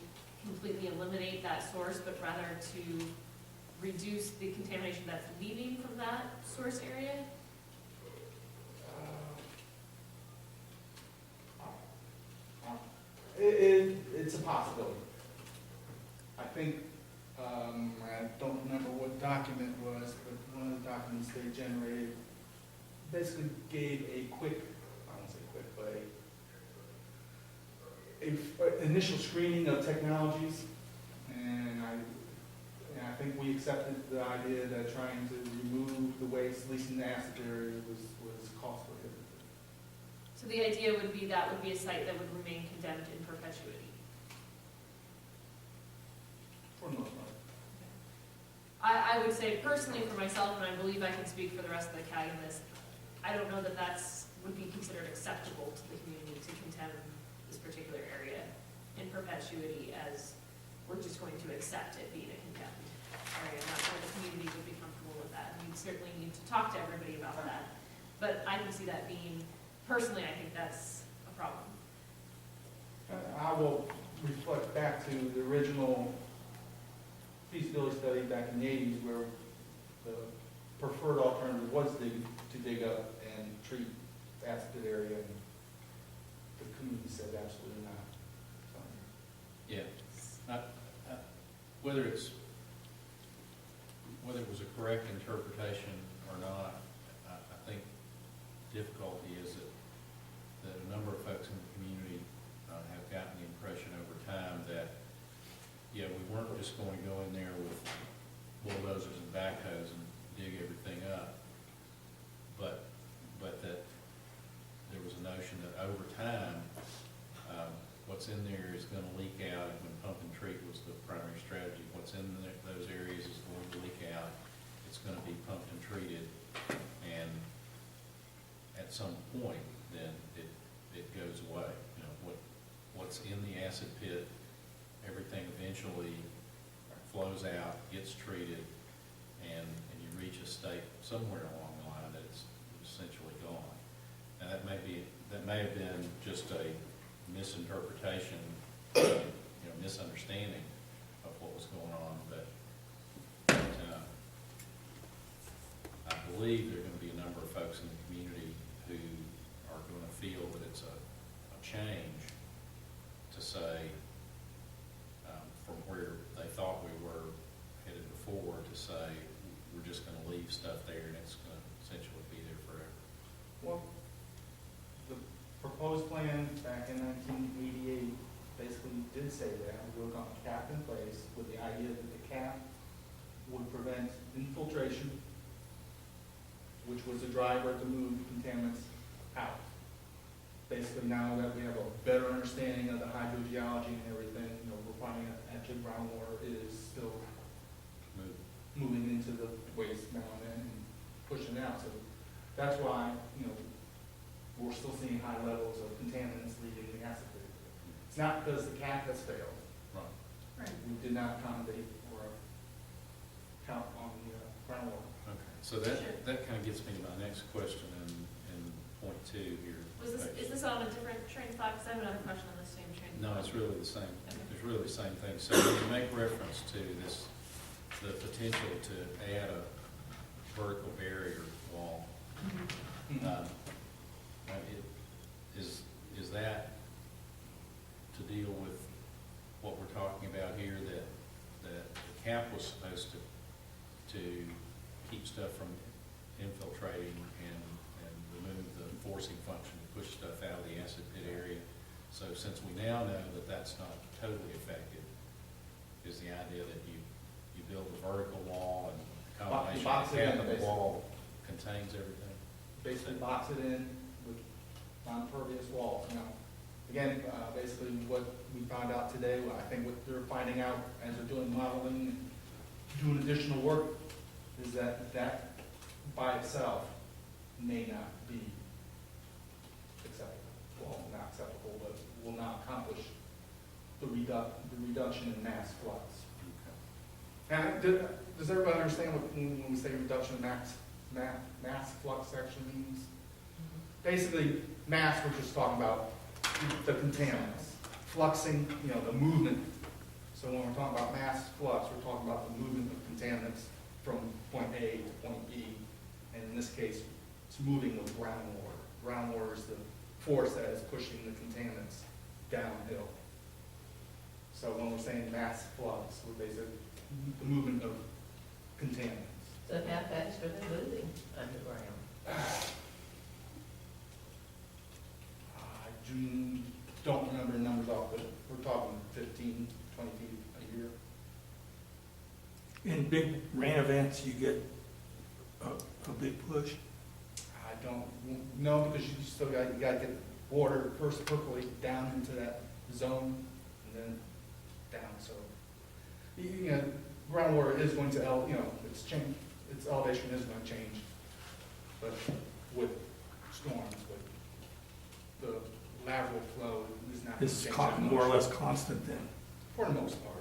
completely eliminate that source, but rather to reduce the contamination that's leaving from that source area? It's a possibility. I think, I don't remember what document it was, but one of the documents they generated basically gave a quick, I won't say quick, but a initial screening of technologies, and I think we accepted the idea that trying to remove the waste, at least in the acid area, was cost prohibitive. So the idea would be that would be a site that would remain condemned in perpetuity. For the most part. I would say personally for myself, and I believe I can speak for the rest of the CAG in this, I don't know that would be considered acceptable to the community to contend this particular area in perpetuity, as we're just going to accept it being a condemned area. I'm not sure the community would be comfortable with that. We certainly need to talk to everybody about that. But I can see that being, personally, I think that's a problem. I will reflect back to the original feasibility study back in the 80s, where the preferred alternative was to dig up and treat the acid area, and the community said absolutely not. So, Yeah. Whether it was a correct interpretation or not, I think difficulty is that a number of folks in the community have gotten the impression over time that, yeah, we weren't just going to go in there with bulldozers and backhoes and dig everything up, but that there was a notion that over time, what's in there is gonna leak out, and when pump and treat was the primary strategy, what's in those areas is going to leak out, it's gonna be pumped and treated, and at some point, then it goes away. You know, what's in the acid pit, everything eventually flows out, gets treated, and you reach a state somewhere along the line that it's essentially gone. Now, that may have been just a misinterpretation, misunderstanding of what was going on, but I believe there are going to be a number of folks in the community who are going to feel that it's a change to say, from where they thought we were headed before, to say we're just going to leave stuff there and it's going to essentially be there forever. Well, the proposed plan back in 1988 basically did say that. We were going to cap in place with the idea that the cap would prevent infiltration, which was the driver to move contaminants out. Basically, now that we have a better understanding of the hydrogeology and everything, we're finding that actually groundwater is still moving into the waste now and then and pushing it out. So that's why, we're still seeing high levels of contaminants leaving the acid pit. It's not because the cap has failed. Right. We did not accommodate or count on the groundwater. Okay, so that kind of gets me to my next question in point 2 here. Is this on a different train of thought? Because I have another question on the same train of thought. No, it's really the same. Okay. It's really the same thing. So when you make reference to the potential to add a vertical barrier wall, is that to deal with what we're talking about here, that the cap was supposed to keep stuff from infiltrating and remove the forcing function to push stuff out of the acid pit area? So since we now know that that's not totally effective, is the idea that you build a vertical wall and the combination box of it cap in, and the basically. wall contains everything? Basically box it in with non-pervious walls. Now, again, basically what we found out today, I think what they're finding out as they're doing modeling and doing additional work, is that by itself may not be acceptable. Well, not acceptable, but will not accomplish the reduction in mass flux. And does everybody understand when we say reduction in mass flux actually means? Basically, mass, we're just talking about the contaminants. Fluxing, the movement. So when we're talking about mass flux, we're talking about the movement of contaminants from point A to point B. And in this case, it's moving with groundwater. Groundwater is the force that is pushing the contaminants downhill. So when we're saying mass flux, we're basically the movement of contaminants. So how fast are they moving underground? I don't remember the numbers off, but we're talking 15, 20 feet a year. In big rain events, you get a big push. I don't know, because you still got to get water first percolate down into that zone and then down. So, groundwater is going to, its change, its elevation is going to change, but with storms, but the lateral flow is not going to It's change that more or much, less constant then. for the most part.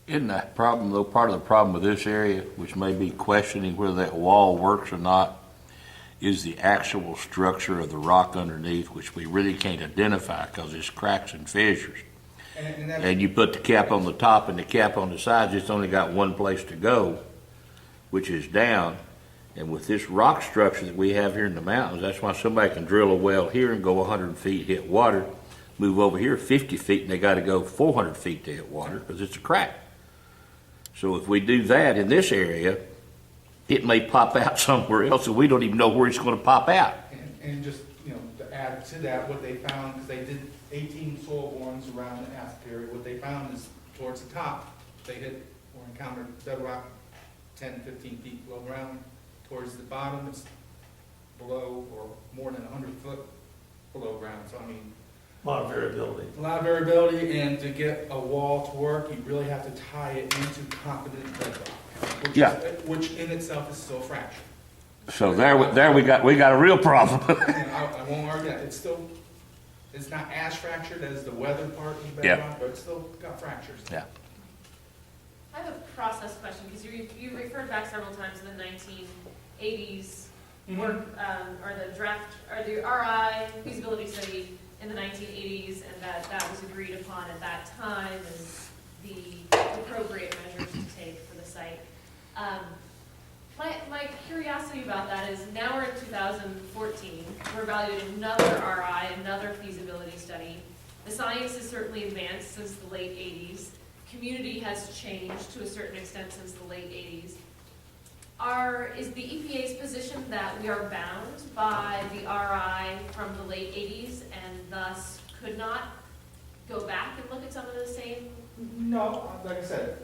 Isn't that problem, though, part of the problem with this area, which may be questioning whether that wall works or not, is the actual structure of the rock underneath, which we really can't identify because it's cracks and fissures. And you put the cap on the top and the cap on the sides, it's only got one place to go, which is down. And with this rock structure that we have here in the mountains, that's why somebody can drill a well here and go 100 feet, hit water, move over here 50 feet, and they got to go 400 feet to hit water because it's a crack. So if we do that in this area, it may pop out somewhere else, and we don't even know where it's going to pop out. And just, to add to that, what they found, because they did 18 soil borings around the acid period, what they found is towards the top, they hit or encountered bedrock 10, 15 feet below ground. Towards the bottom, it's below or more than 100 foot below ground. So, A lot of variability. A lot of variability, and to get a wall to work, you really have to tie it into competent bedrock. Which in itself is still fractured. So there we got a real problem. And I won't argue that, it's not as fractured as the weather part of the Yeah. bedrock, but it's still got fractures. Yeah. I have a process question, because you referred back several times to the 1980s, or the draft, or the RI feasibility study in the 1980s, and that was agreed upon at that time as the appropriate measures to take for the site. My curiosity about that is now we're in 2014, we're evaluating another RI, another feasibility study. The science has certainly advanced since the late 80s. Community has changed to a certain extent since the late 80s. Is the EPA's position that we are bound by the RI from the late 80s and thus could not go back and look at some of the same? No, like I said,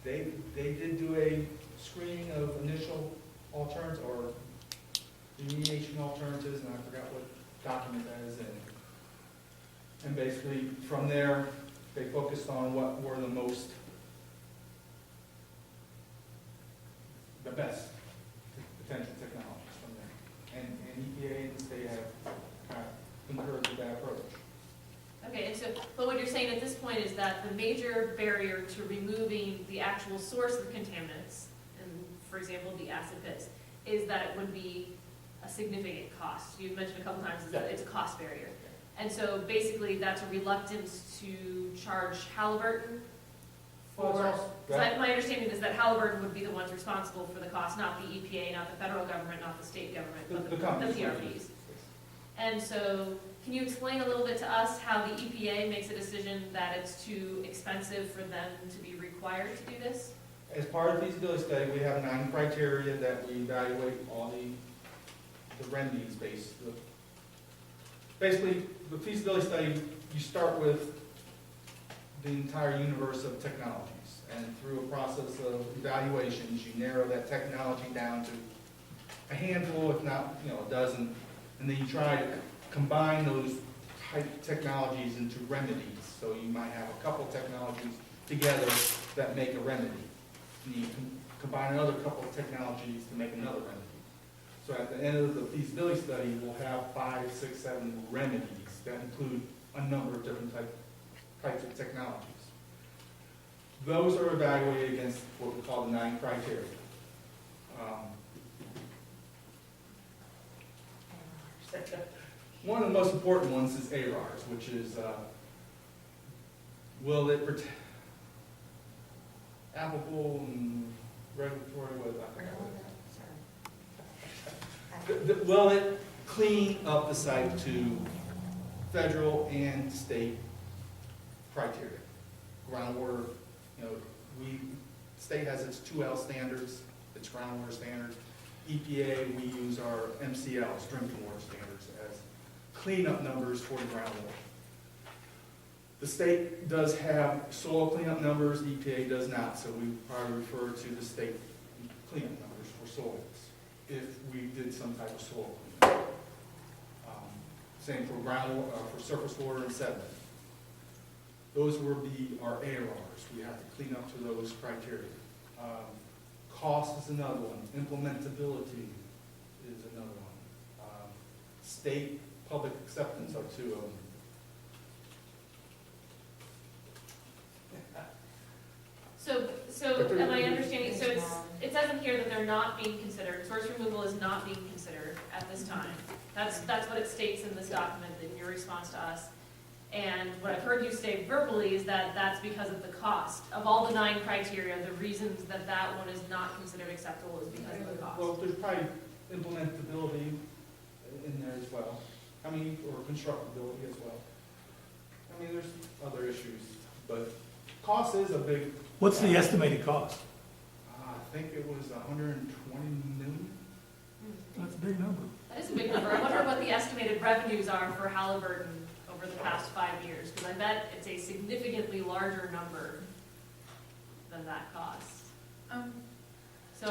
they did do a screening of initial alternatives or remediation alternatives, and I forgot what document that is in. And basically, from there, they focused on what were the best potential technologies from there. And EPA and the state have kind of concurred with that approach. Okay, and so, but what you're saying at this point is that the major barrier to removing the actual source of the contaminants, and for example, the acid pits, is that it would be a significant cost. You've mentioned a couple times that it's a cost barrier. And so basically that's a reluctance to charge Halliburton for, my understanding is that Halliburton would be the ones responsible for the cost, not the EPA, not the federal government, not the state government, but the PRBs. And so, can you explain a little bit to us how the EPA makes a decision that it's too expensive for them to be required to do this? As part of the feasibility study, we have 9 criteria that we evaluate all the remedies based. Basically, the feasibility study, you start with the entire universe of technologies. And through a process of evaluations, you narrow that technology down to a handful, if not, a dozen. And then you try to combine those type technologies into remedies. So you might have a couple technologies together that make a remedy. And you can combine another couple of technologies to make another remedy. So at the end of the feasibility study, we'll have 5, 6, 7 remedies that include a number of different types of technologies. Those are evaluated against what we call the 9 criteria. One of the most important ones is ARARs, which is will it protect applicable and regulatory, will it clean up the site to federal and state criteria? Groundwater, state has its 2L standards, its groundwater standards. EPA, we use our MCLs, drinking water standards, as cleanup numbers for the groundwater. The state does have soil cleanup numbers, EPA does not, so we probably refer to the state cleanup numbers for soils if we did some type of soil cleanup. Same for groundwater, for surface water and sediment. Those would be our ARRs. We have to clean up to those criteria. Cost is another one. Implementability is another one. State public acceptance are 2 of them. So am I understanding, so it says in here that they're not being considered, source removal is not being considered at this time. That's what it states in this document in your response to us. And what I've heard you say verbally is that that's because of the cost. Of all the 9 criteria, the reasons that that one is not considered acceptable is because of the cost. Well, there's probably implementability in there as well. Or constructability as well. There's other issues, but cost is a big. What's the estimated cost? I think it was 120 million. That's a big number. That is a big number. I wonder what the estimated revenues are for Halliburton over the past 5 years, because I bet it's a significantly larger number than that cost. So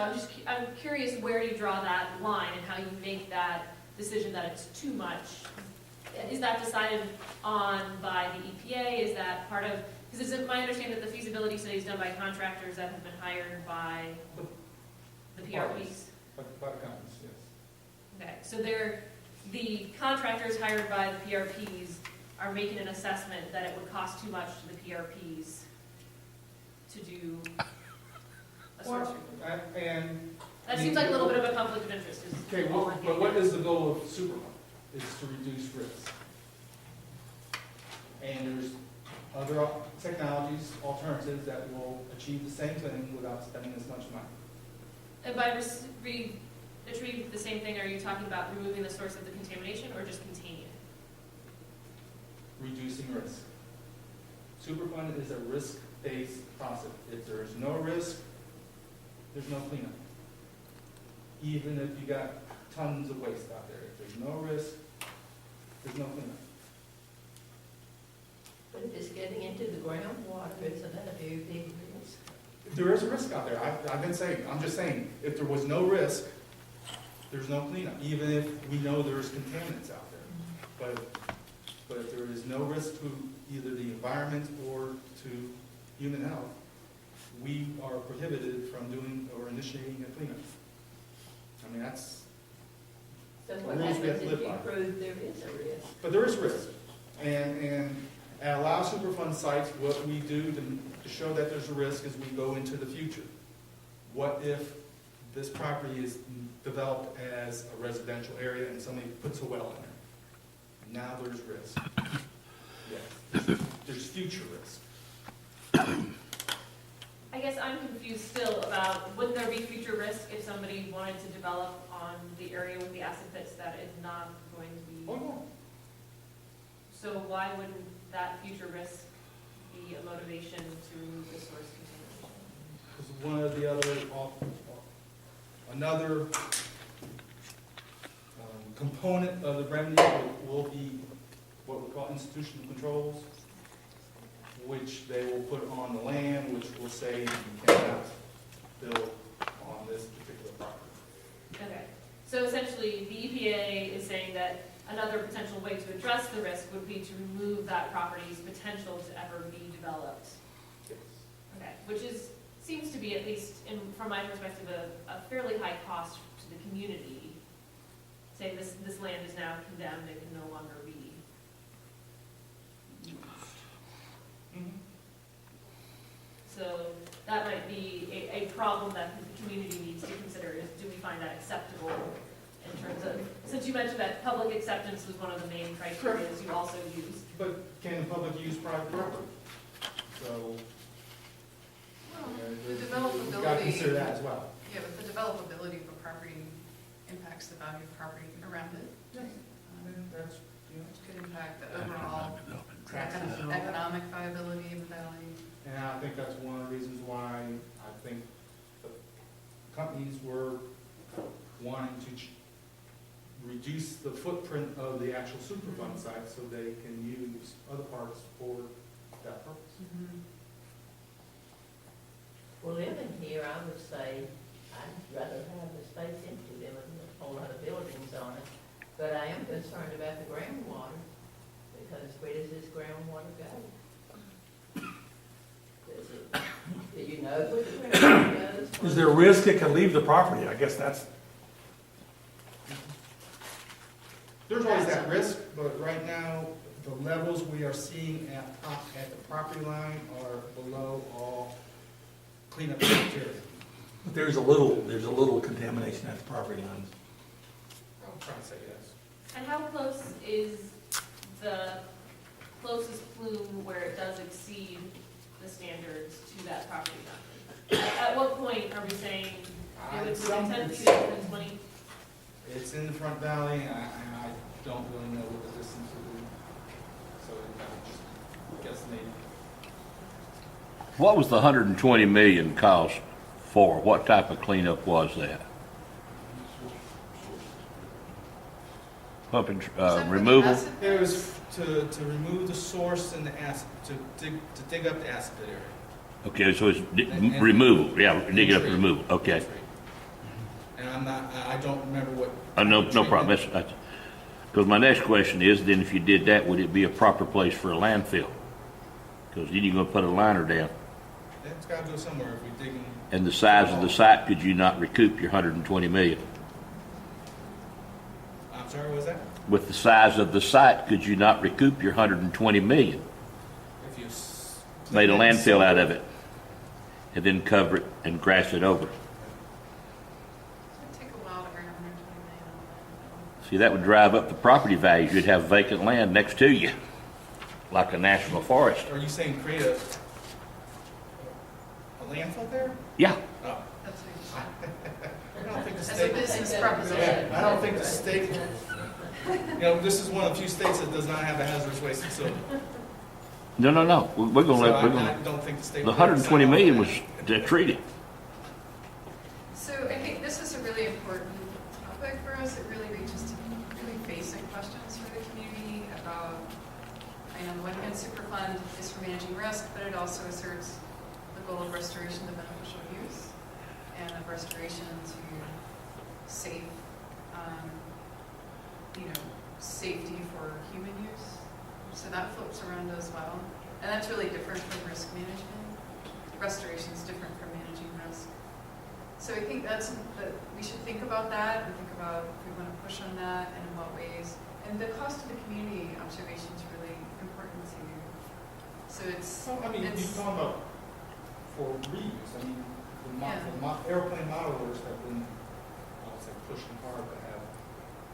I'm curious where you draw that line and how you make that decision that it's too much is that decided on by the EPA? Is that part of, because it's my understanding that the feasibility study is done by contractors that have been hired by the PRPs? By the companies, yes. Okay, so the contractors hired by the PRPs are making an assessment that it would cost too much to the PRPs to do a source report. And, That seems like a little bit of a conflict of interest. Is okay, all well, I'm but what getting is the goal of Superfund? Is to reduce risk. And there's other technologies, alternatives that will achieve the same thing without spending as much money. at. And by achieving the same thing, are you talking about removing the source of the contamination or just containing it? Reducing risk. Superfund is a risk-based process. If there's no risk, there's no cleanup. Even if you got tons of waste out there, if there's no risk, there's no cleanup. But if it's getting into the groundwater, it's another very big risk. There is a risk out there. I've been saying, I'm just saying, if there was no risk, there's no cleanup, even if we know there's contaminants out there. But if there is no risk to either the environment or to human health, we are prohibited from doing or initiating a cleanup. I mean, that's, So what Rules we have happens to if live you by. prove there is a risk? but there is risk. And at Allow Superfund sites, what we do to show that there's a risk is we go into the future. What if this property is developed as a residential area and somebody puts a well in there? Now there's risk. Yes, there's future risk. I guess I'm confused still about, wouldn't there be future risk if somebody wanted to develop on the area with the acid pits that is not going to be? Oh, no. So why wouldn't that future risk be a motivation to remove the source contamination? Because one of the other, another component of the remedy will be what we call institutional controls, which they will put on the land, which will say you cannot build on this particular property. Okay, so essentially, the EPA is saying that another potential way to address the risk would be to remove that property's potential to ever be developed. Yes. Okay, which seems to be, at least from my perspective, a fairly high cost to the community. Saying this land is now condemned and can no longer be used. Mhm. So that might be a problem that the community needs to consider, is do we find that acceptable in terms of, since you mentioned that public acceptance was one of the main criteria you also used. But can the public use private property? So, The you've got to developability, consider that as well. yeah, but the developability of a property impacts the value of property around it. Yes. That's, Which could impact the overall taxes and all that. economic viability of the valley. And I think that's one of the reasons why I think the companies were wanting to reduce the footprint of the actual Superfund site so they can use other parts for that purpose. Well, living here, I would say, I'd rather have the space empty than with a whole lot of buildings on it. But I am concerned about the groundwater, because where does this groundwater go? Do you know where the groundwater goes? Is there a risk it can leave the property? I guess that's, There's always that risk, but right now, the levels we are seeing at the property line are below all cleanup criteria. but there's a little contamination at the property lines. I'm trying to say yes. And how close is the closest plume where it does exceed the standards to that property boundary? At what point are we saying it would be 10 feet within 20? It's in the front valley, and I don't really know what the distance would be, so I'm just guesstimating. What was the 120 million cost for? What type of cleanup was that? Pumping, Is that for the removal? acid It pits? was to remove the source and the acid, to dig up the acid pit area. Okay, so it's And- removal, yeah, dig it up, Treat. removal, okay. And I don't remember what. No problem, treatment. Because my next question is, then if you did that, would it be a proper place for a landfill? Because then you're gonna put a liner down. It's gotta go somewhere if we dig in. And the size of the site, could you not recoup your 120 million? I'm sorry, what was that? With the size of the site, could you not recoup your 120 million? If you Made a landfill out of it, and then cover it and grass it over. It's gonna take a while to earn 120 million on that. See, that would drive up the property values. You'd have vacant land next to you, like a national forest. Are you saying create a landfill there? Yeah, Oh, That's what I don't think the As a state. business Yeah, proposition. I don't think the state, this is one of the few states that does not have a hazardous waste facility. no, no, no. We're gonna So let, I we're gonna, don't think the state. the would ever 120 sign off million on was that. treated. So I think this is a really important topic for us. It really reaches to really basic questions for the community about, on the one hand, Superfund is for managing risk, but it also asserts the goal of restoration to beneficial use and of restoration to safe, safety for human use. So that floats around as well. And that's really different from risk management. Restoration is different from managing risk. So I think that we should think about that and think about if we want to push on that and in what ways. And the cost to the community observation is really important too. So it's, Well, I mean, you're it's, talking about for reuse, I mean, Yeah. airplane modelers have been, I would say, pushing hard to have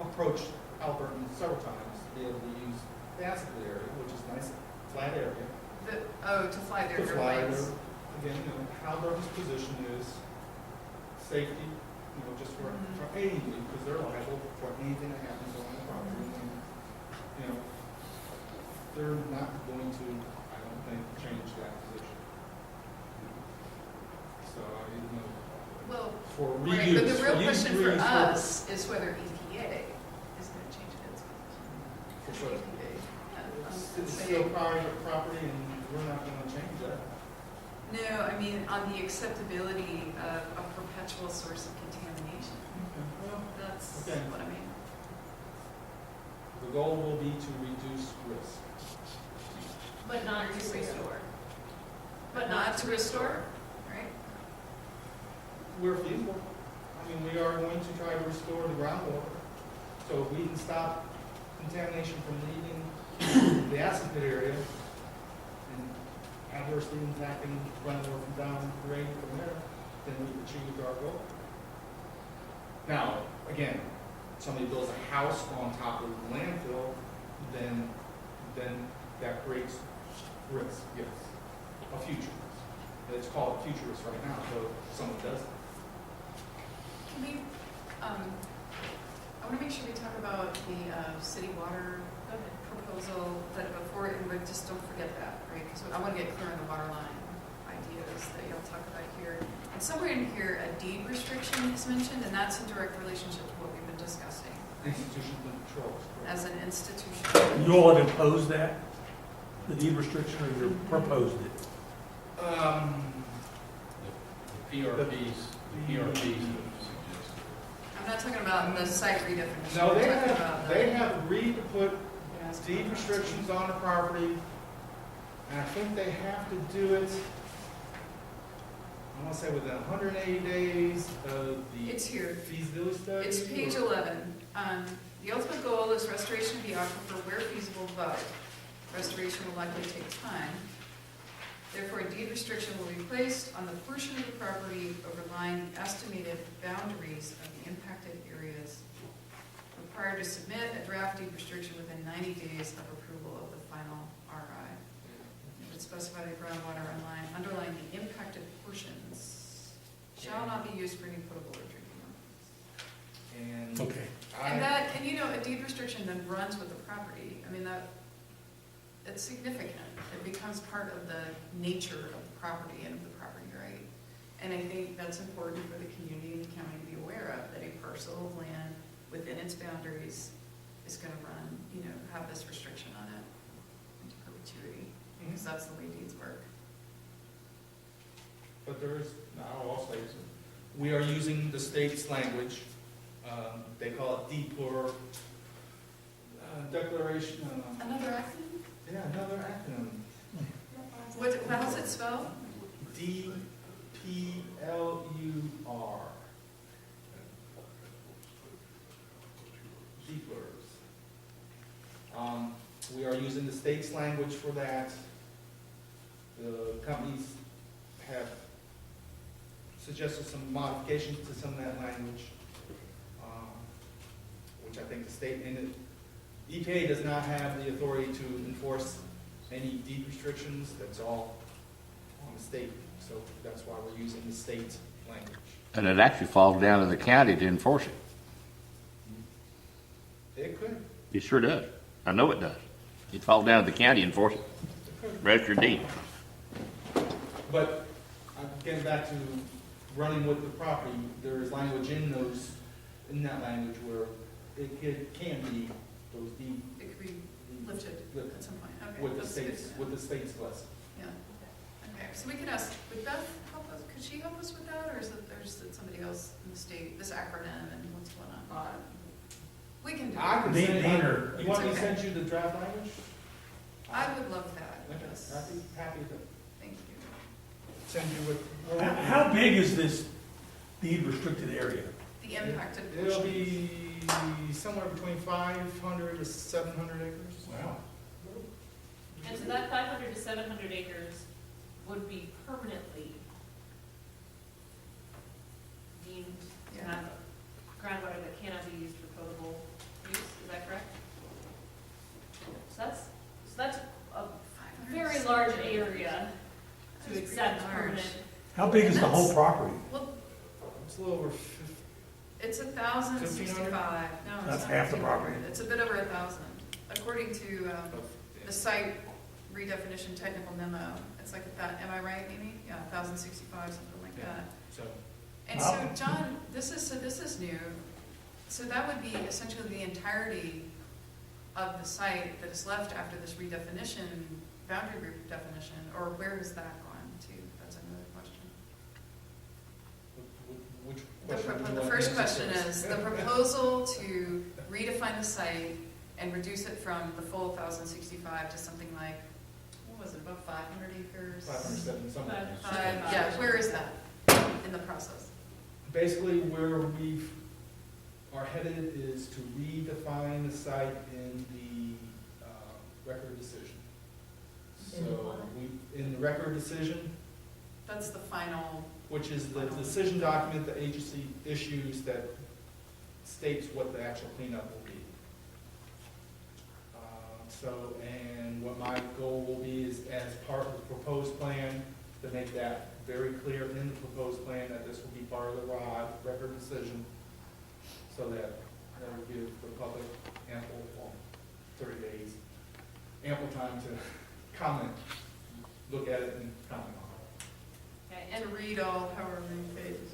approached Alberton several times to be able to use the Aspley area, which is nice, flat area. to fly their To fly airplanes. there. Again, Alberton's position is safety, just for anything, because they're liable for anything that happens on the property. And, they're not going to, I don't think, change that position. So, Well, for right, reuse. but the real use, question for reuse us is whether EPA is going to change its position. For sure. It's Say- still private property, and we're not going to change that. No, I mean, on the acceptability of a perpetual source of contamination. Well, That's Okay. what I mean. the goal will be to reduce risk. But not to restore. But not to restore, right? We're feasible. I mean, we are going to try to restore the groundwater. So if we can stop contamination from leaving the acid pit area and adversely impacting groundwater from down grade from there, then we've achieved our goal. Now, again, somebody builds a house on top of the landfill, then that creates risk, yes, a future risk. It's called future risk right now, so if someone does it. Can we, I want to make sure we talk about the city water proposal, but before, and we just don't forget that, right? Because I want to get clear on the water line ideas that y'all talk about here. And somewhere in here, a deed restriction is mentioned, and that's in direct relationship to what we've been discussing. Institutional controls. correct. As an institution. You all have imposed that, the deed restriction, or you proposed it? The PRPs that were suggested. I'm not talking about the site redefinition. No, I'm talking about they the- have agreed to put Yes. deed restrictions on the property, and I think they have to do it, I want to say within 180 days of the It's here. feasibility study. It's page or- 11. The ultimate goal is restoration of the aquifer where feasible, but restoration will likely take time. Therefore, a deed restriction will be placed on the portion of the property overlying the estimated boundaries of the impacted areas. Required to submit a draft deed restriction within 90 days of approval of the final RI. It would specify the groundwater underlying the impacted portions shall not be used for any potable or drinking water. And Okay. And a deed restriction then runs with the property. I mean, it's significant. It becomes part of the nature of the property and of the property right. And I think that's important for the community and the county to be aware of, that a parcel of land within its boundaries is gonna run, have this restriction on it into perpetuity, because that's the way deeds work. But there is, I'll say, we are using the state's language. They call it declaration, Another acronym? yeah, another acronym. How's it spelled? DPLUR. Deepers. We are using the state's language for that. The companies have suggested some modifications to some of that language, which I think the state, and the EPA does not have the authority to enforce any deed restrictions. That's all on the state, so that's why we're using the state language. And it actually falls down to the county to enforce it. It could. It sure does. I know it does. It falls down to the county to enforce it. Register deed. But getting back to running with the property, there is language in that language where it can be those deed It could be lifted at some point, okay. with the that's good state's, to know. with the state's blessing. Yeah, okay, so we could ask, would Beth help us, could she help us with that, or is it somebody else in the state, this acronym and what's going on? We can do I it. can Dean- send, Dean or- you want me to It's send you the draft language? I would love that, Okay, yes, I'd be happy to thank you. send you with. How big is this deed restricted area? The impacted It'll portion. be somewhere between 500 to 700 acres. Wow. And so that 500 to 700 acres would be permanently deemed to Yeah. have groundwater that cannot be used for potable use, is that correct? So that's a very large area That to is accept pretty large. permanent. How big is the whole property? Well, It's a little over 50. it's 1,065, no, it's That's not half the 1,500. property. It's a bit over 1,000, according to, the site redefinition technical memo. It's like am I right, Amy? Yeah, 1,065, something like Yeah. that. So, And Wow. so, John, this is new. So that would be essentially the entirety of the site that is left after this redefinition, boundary redefinition, or where is that gone to? That's another question. which The question? do you the want first answered question first? is, the proposal to redefine the site and reduce it from the full 1,065 to something like, what was it, about 500 acres? 507, something. Yeah, where is that in the process? Basically, where we are headed is to redefine the site in the record decision. So, in the record decision, That's the final, which is the decision document the agency issues that states what the actual cleanup will be. And what my goal will be is, as part of the proposed plan, to make that very clear in the proposed plan that this will be part of the ROD, record decision, so that will give the public ample, 30 days, ample time to comment, look at it and comment on Okay, and and to read all however many pages.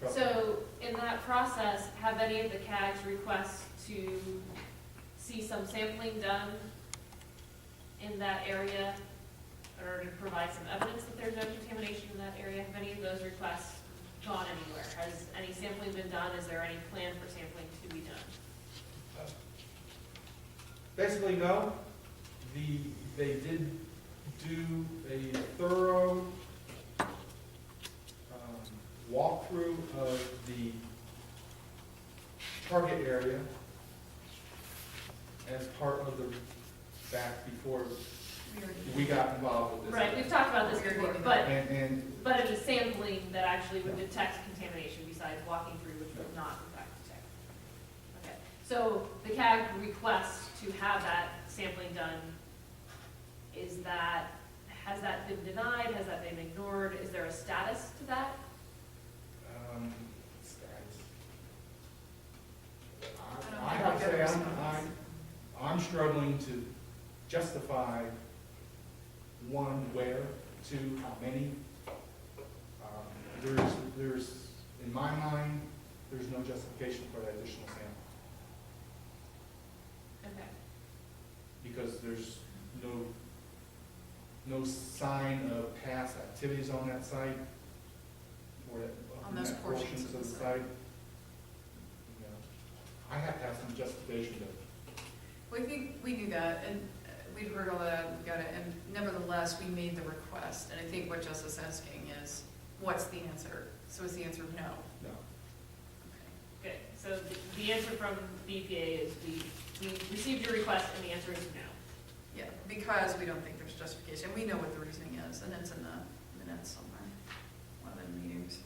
it. so in that process, have any of the CAGs request to see some sampling done in that area, or to provide some evidence that there's no contamination in that area? Have any of those requests gone anywhere? Has any sampling been done? Is there any plan for sampling to be done? Basically, no. They did do a thorough walkthrough of the target area as part of the, back before we got involved with this. Right, we've talked about this before, but And it was sampling that actually would detect contamination besides walking through, which would not in fact detect. Okay, so the CAG request to have that sampling done, has that been denied? Has that been ignored? Is there a status to that? I have to say, I'm struggling to justify, one, where, two, how many. There's, in my mind, there's no justification for that additional sample, Okay. because there's no sign of past activities on that site, or that, On those that portions of the site. You know, I have to have some justification to Well, I think we knew that, and we'd heard all that, we got it, and nevertheless, we made the request. And I think what Jess is asking is, what's the answer? So is the answer no? No. Good, so the answer from the EPA is we received your request and the answer is no. Yeah, because we don't think there's justification. We know what the reasoning is, and it's in the minutes somewhere, one of the meetings.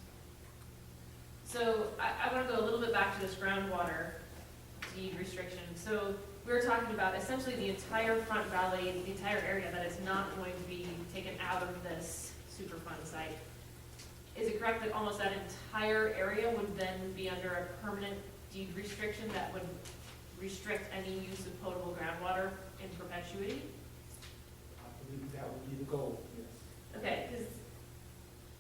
So I want to go a little bit back to this groundwater deed restriction. So we were talking about essentially the entire front valley, the entire area that is not going to be taken out of this Superfund site. Is it correct that almost that entire area would then be under a permanent deed restriction that would restrict any use of potable groundwater in perpetuity? I believe that would be the goal, yes. Okay, because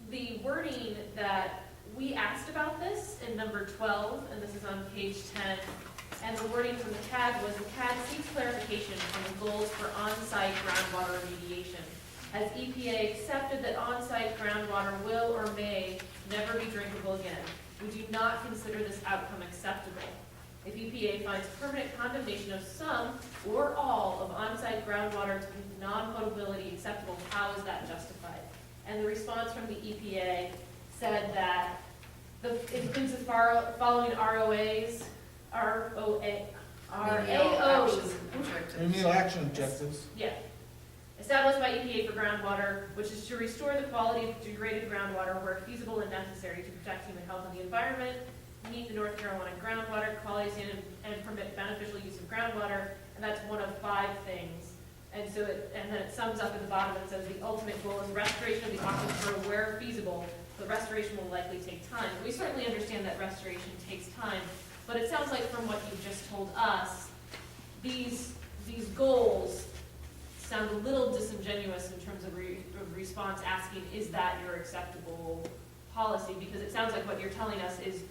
the wording that we asked about this in number 12, and this is on page 10, and the wording from the CAD was, the CAD seeks clarification on the goals for on-site groundwater remediation. Has EPA accepted that on-site groundwater will or may never be drinkable again? We do not consider this outcome acceptable. If EPA finds permanent condemnation of some or all of on-site groundwater to be non-potability acceptable, how is that justified? And the response from the EPA said that it includes the following RAOs, Remedial action objectives. yeah. Established by EPA for groundwater, which is to restore the quality of degraded groundwater where feasible and necessary to protect human health and the environment, meet the North Carolina groundwater quality standard, and permit beneficial use of groundwater. And that's one of 5 things. And so and then it sums up at the bottom and says the ultimate goal is restoration of the aquifer where feasible, but restoration will likely take time. We certainly understand that restoration takes time, but it sounds like from what you've just told us, these goals sound a little disingenuous in terms of response asking, is that your acceptable policy? Because it sounds like what you're telling us is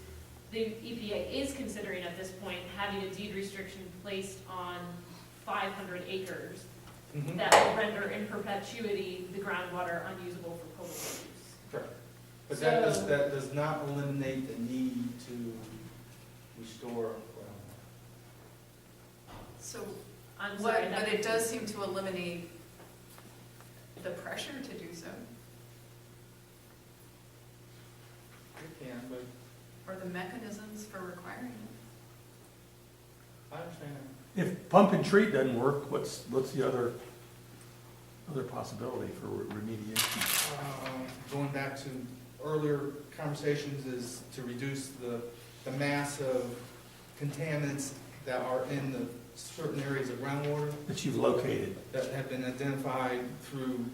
the EPA is considering at this point having a deed restriction placed on 500 acres that will render in perpetuity the groundwater unusable for potable use. Correct. But So- that does not eliminate the need to restore groundwater. So I'm sorry. but it does seem to eliminate the pressure to do so, It can, but or the mechanisms for requiring it. I understand. If pump and treat doesn't work, what's the other possibility for remediation? Going back to earlier conversations is to reduce the mass of contaminants that are in the certain areas of groundwater That you've located? that have been identified through,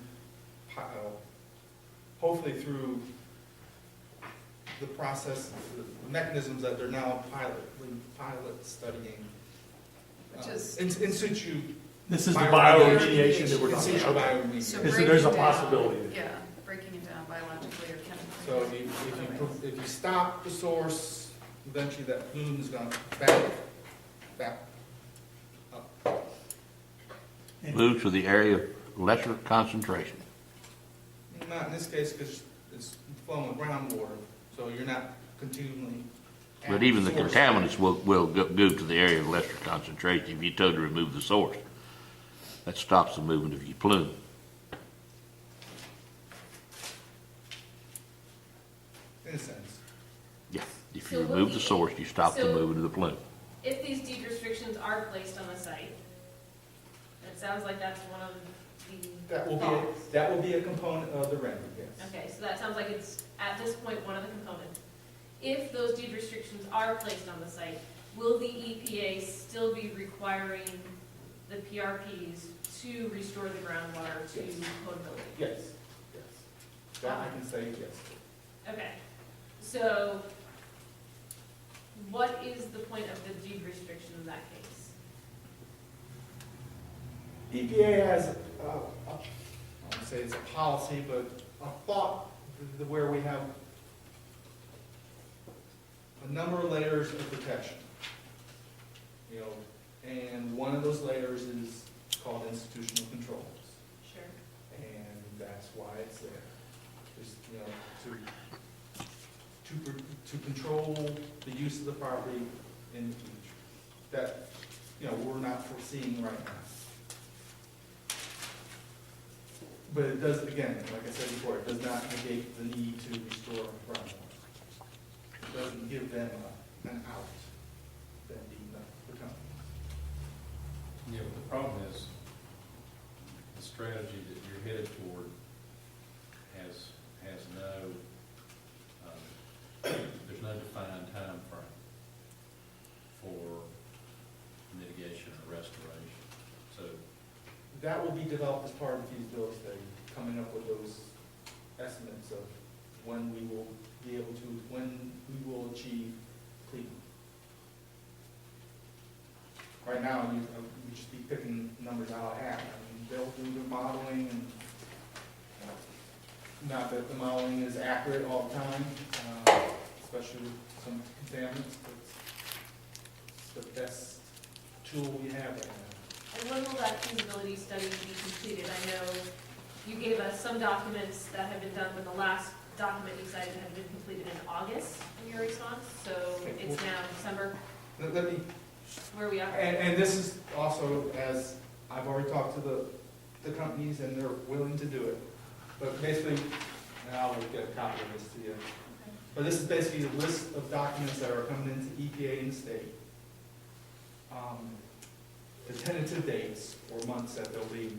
hopefully through the process, the mechanisms that they're now pilot studying. Which is- In situ. This is the bioremediation. bioremediation that we're In talking situ about. bioremediation. So There's breaking a down- possibility. Yeah, breaking it down biologically or chemically. So if you stop the source, eventually that plume is going to back up. Move to the area of lesser concentration. Not in this case, because it's flowing with groundwater, so you're not continually. But even the adding source. contaminants will go to the area of lesser concentration if you totally remove the source. That stops the movement of your plume. In a sense. Yeah. If So you will remove the the- source, you stop the so- movement of the plume. If these deed restrictions are placed on the site, it sounds like that's one of the thoughts. That will be a component of the render, yes. Okay, so that sounds like it's, at this point, one of the components. If those deed restrictions are placed on the site, will the EPA still be requiring the PRPs to restore the groundwater to Yes. potability? Yes, yes. That I can say yes. Okay, so what is the point of the deed restriction in that case? EPA has, I won't say it's a policy, but a thought where we have a number of layers of protection. You know, and one of those layers is called institutional controls. Sure. And that's why it's there. Just, you know, to control the use of the property in the future. That, you know, we're not seeing right now. But it does, again, like I said before, it does not negate the need to restore groundwater. It doesn't give them an out, them being the company. Yeah, but the problem is, the strategy that you're headed toward has no, there's no defined time frame for mitigation or restoration. So, That will be developed as part of the feasibility study, coming up with those estimates of when we will be able to, when we will achieve cleaning. Right now, we just be picking numbers out of a hat. I mean, they'll do the modeling, and not that the modeling is accurate all the time, especially with some contaminants, but it's the best tool we have right now. And when will that feasibility study be completed? I know you gave us some documents that have been done, but the last document you cited had been completed in August in your response, so Okay, it's well- now December, Let me, where we are. and this is also, as I've already talked to the companies, and they're willing to do it. But basically, and I'll get a copy of this to you. But this is basically a list of documents that are coming into EPA and the state. The tentative dates or months that they'll be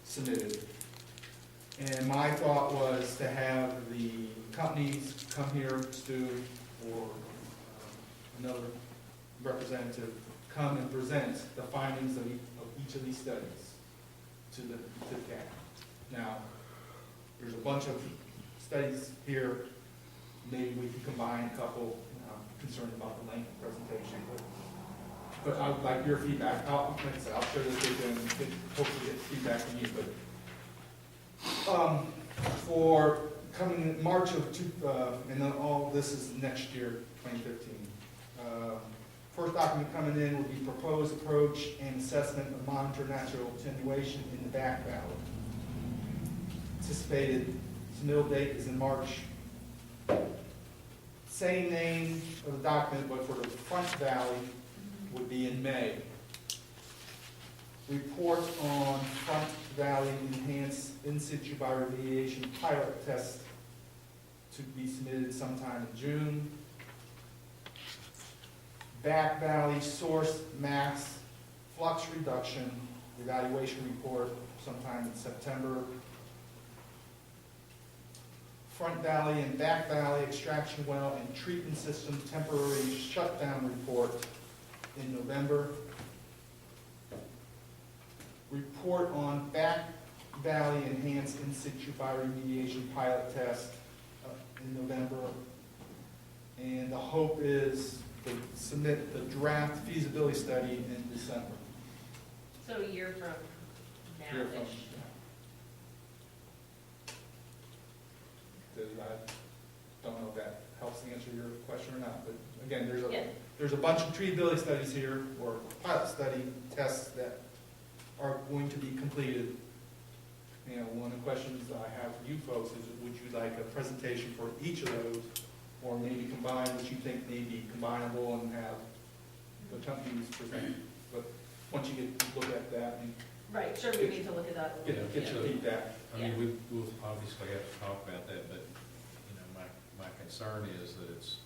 submitted. And my thought was to have the companies come here, Stu, or another representative, come and present the findings of each of these studies to the CAB. Now, there's a bunch of studies here. Maybe we can combine a couple. I'm concerned about the length of presentation, but I would like your feedback. Like I said, I'll share this with you and hopefully get feedback from you. But for coming in March of and then all this is next year, 2015. First document coming in would be proposed approach and assessment of monitor natural attenuation in the back valley. Anticipated submittal date is in March. Same name of the document, but for the front valley would be in May. Report on front valley enhanced in situ bioremediation pilot test to be submitted sometime in June. Back valley source mass flux reduction evaluation report sometime in September. Front valley and back valley extraction well and treatment system temporary shutdown report in November. Report on back valley enhanced in situ bioremediation pilot test in November. And the hope is to submit the draft feasibility study in December. So a year from Year from- now-ish. I don't know if that helps answer your question or not, but again, Yeah. there's a bunch of treatability studies here, or pilot study tests that are going to be completed. You know, one of the questions I have for you folks is, would you like a presentation for each of those, or maybe combine what you think may be combinable and have the companies present? But once you get to look at that and Right, sure, we need to look at that. a little bit, get your yeah. feedback. I mean, we'll obviously have to talk about that, but, you know, my concern is that it's,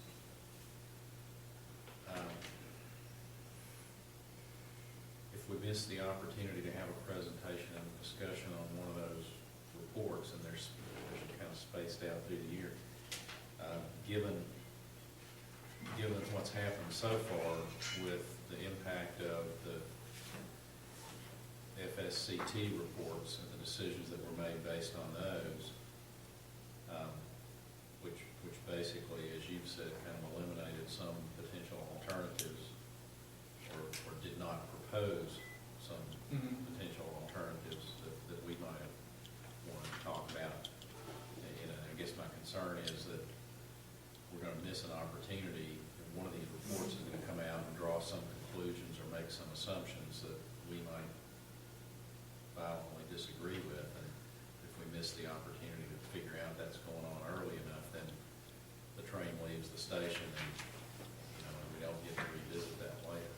if we miss the opportunity to have a presentation and a discussion on one of those reports, and there's kind of spaced out through the year, given what's happened so far with the impact of the FSCT reports and the decisions that were made based on those, which basically, as you've said, kind of eliminated some potential alternatives, or did not propose some potential alternatives that we might have wanted to talk about. And I guess my concern is that we're going to miss an opportunity, and one of these reports is going to come out and draw some conclusions or make some assumptions that we might violently disagree with, and if we miss the opportunity to figure out that's going on early enough, then the train leaves the station, and, you know, we don't get to revisit that later.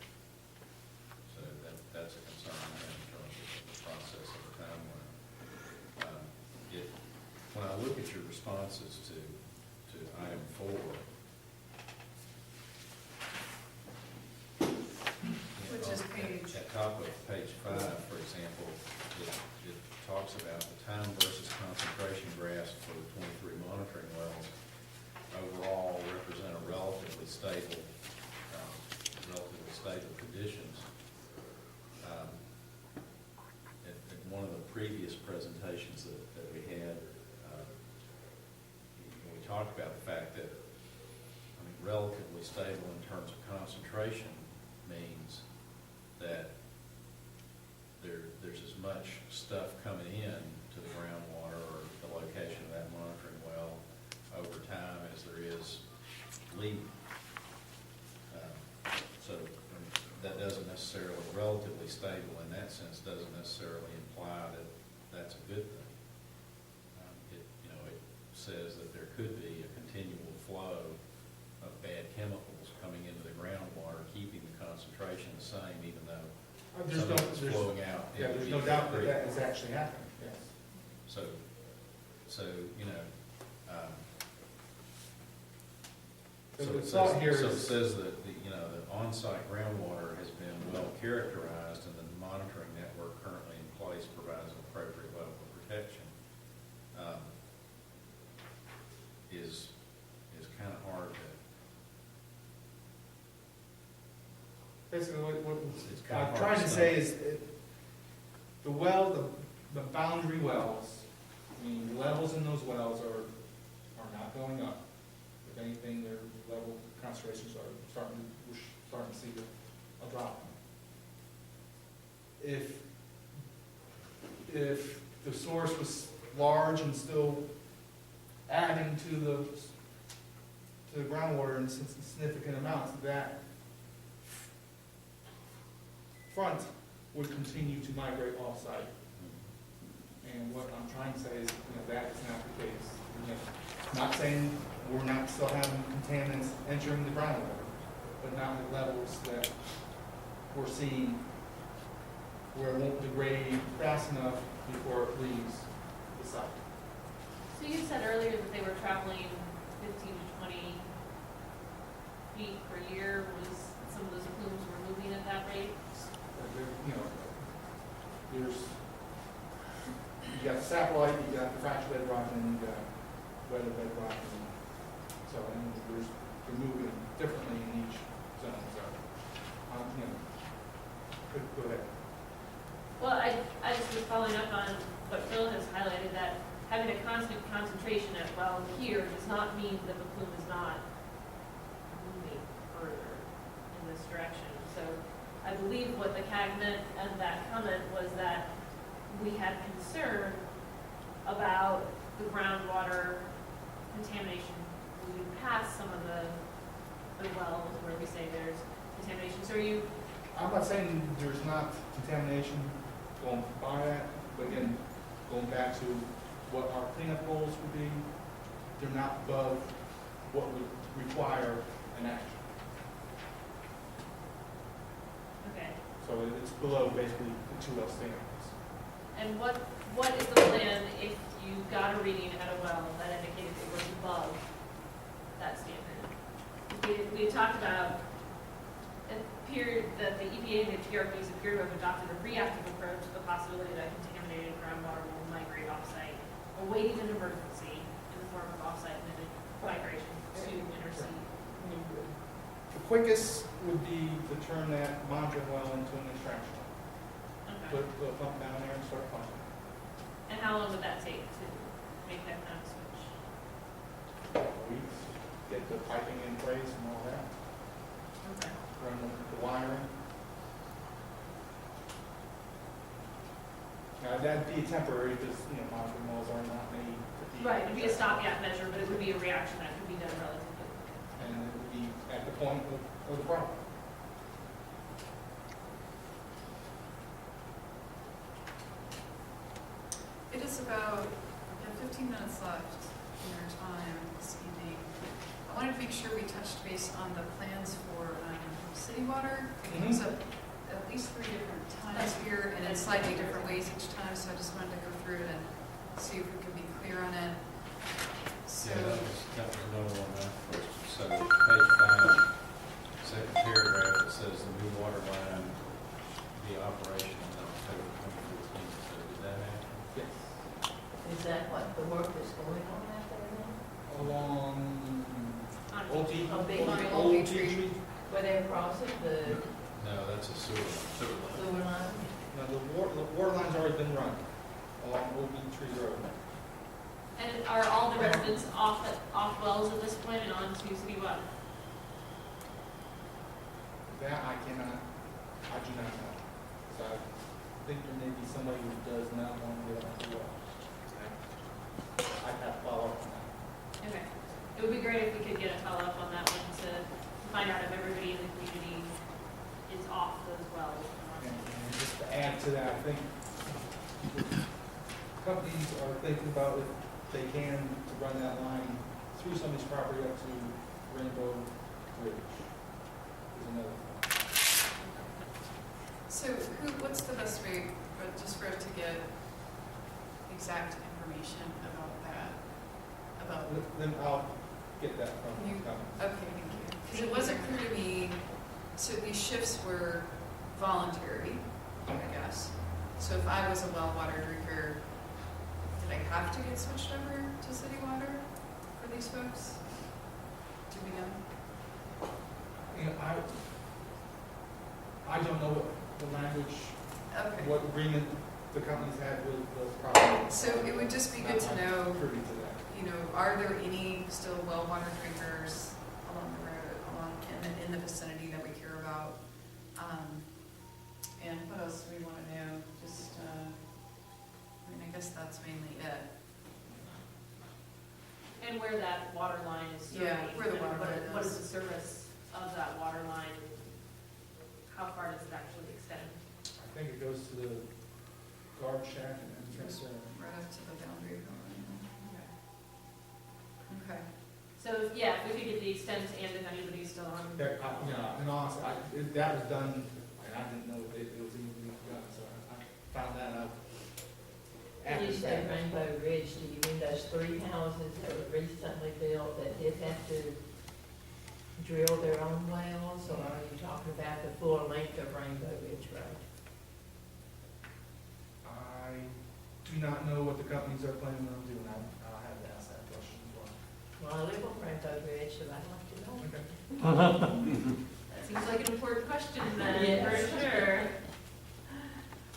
So that's a concern when I look at your responses to item 4, Which is page- At top of page 5, for example, it talks about the time versus concentration graphs for the 23 monitoring wells overall represent a relatively stable conditions. At one of the previous presentations that we had, we talked about the fact that, relatively stable in terms of concentration means that there's as much stuff coming in to the groundwater or the location of that monitoring well over time as there is leaving. So that doesn't necessarily, relatively stable in that sense, doesn't necessarily imply that that's a good thing. It says that there could be a continual flow of bad chemicals coming into the groundwater, keeping the concentration the same, even though some of it's flowing out. Yeah, there's no doubt that that is actually happening, yes. So, So the thought here so it is, says that the on-site groundwater has been well characterized and the monitoring network currently in place provides an appropriate level of protection. Is kind of hard to. basically what It's kind of I'm hard trying to to say is the boundary wells, the levels in those wells are not going up. If anything, their level concentrations are we're starting to see a drop. If the source was large and still adding to the groundwater in significant amounts, that front would continue to migrate off-site. And what I'm trying to say is, that is not the case. Not saying we're not still having contaminants entering the groundwater, but not at levels that we're seeing where it won't degrade fast enough before it leaves the site. So you said earlier that they were traveling 15 to 20 feet per year. Was some of those plumes were moving at that rate? There's, you got the saprolite, you got the fractured bedrock, and then you got weathered bedrock, and so, and they're moving differently in each zone, so, go ahead. Well, I just was following up on what Phil has highlighted, that having a constant concentration at well here does not mean that the plume is not moving further in this direction. So I believe what the CAG meant and that comment was that we had concern about the groundwater contamination moving past some of the wells where we say there's contamination. So are you? I'm not saying there's not contamination going by that, but again, going back to what our cleanup goals would be, they're not above what would require an action. Okay. So it's below basically the 2L standards. And what is the plan if you got a reading at a well that indicated it was above that standard? We had talked about it appeared that the EPA and the TRPs appear to have adopted a reactive approach to the possibility that contaminated groundwater will migrate off-site, awaiting an emergency in the form of off-site migration to intercede. The quickest would be to turn that monitoring well into an extraction. Okay. Put a pump down there and start pumping. And how long would that take to make that kind of switch? Weeks, get the piping in place and all that, Okay. run the wiring. Now, that'd be temporary because, monitoring wells are not made to be. Right, it'd be a stopgap measure, but it would be a reaction that could be done relatively quickly. And it would be at the point of the problem. It is about, we have 15 minutes left in our time this evening. I wanted to make sure we touched base on the plans for city water. It comes up at least 3 different times here and in slightly different ways each time, so I just wanted to go through it and see if we could be clear on it. So, that was another one of my questions. So page 5, second paragraph, it says the new water line be operational in October 2014. So did that happen? Yes. Is that what the work that's going on out there now? Along On- Old Tea, On Big Tree. Old Tea Tree. Where they're crossing the No, that's a sewer line. sewer line? No, the water line's already been run along Old Tree Road. And are all the residents off wells at this point and on to city water? That I do not know. So I think there may be somebody who does not want to get onto the well. I'd have to follow up on that. Okay. It would be great if we could get a follow-up on that one to find out if everybody in the community is off those wells. And just to add to that, I think companies are thinking about if they can to run that line through somebody's property up to Rainbow Bridge. Is another thing. so what's the best way, just for us to get exact information about that? About, Then I'll get that from You- the company. okay, thank you. Because it wasn't clear to me, so these shifts were voluntary, I guess. So if I was a well water drinker, did I have to get switched over to city water for these folks? Do we know? You know, I don't know what the language, Okay. what agreement the companies had with the property. So it would just be good to know, I'm privy to that. you know, are there any still well water drinkers along the road, in the vicinity that we hear about? And what else do we want to know? Just, I guess that's mainly it. And where that water line is serving. Yeah, where the and water line What is. is the service of that water line? How far does it actually extend? I think it goes to the guard shack and entrance there. Right up to the boundary. Okay. So, yeah, if we could get the extent and if anybody's still on. You know, and honestly, that was done, and I didn't know it was even being done, so I found that out. When after you say that. Rainbow Ridge, do you mean those 3 houses that were recently built that did have to drill their own wells, or are you talking about the full length of Rainbow Ridge Road? I do not know what the companies are planning on doing. I'll have to ask that question as well. Well, I live on Rainbow Ridge, so I'd like to know. Okay. That seems like an important question then, Yes. for sure.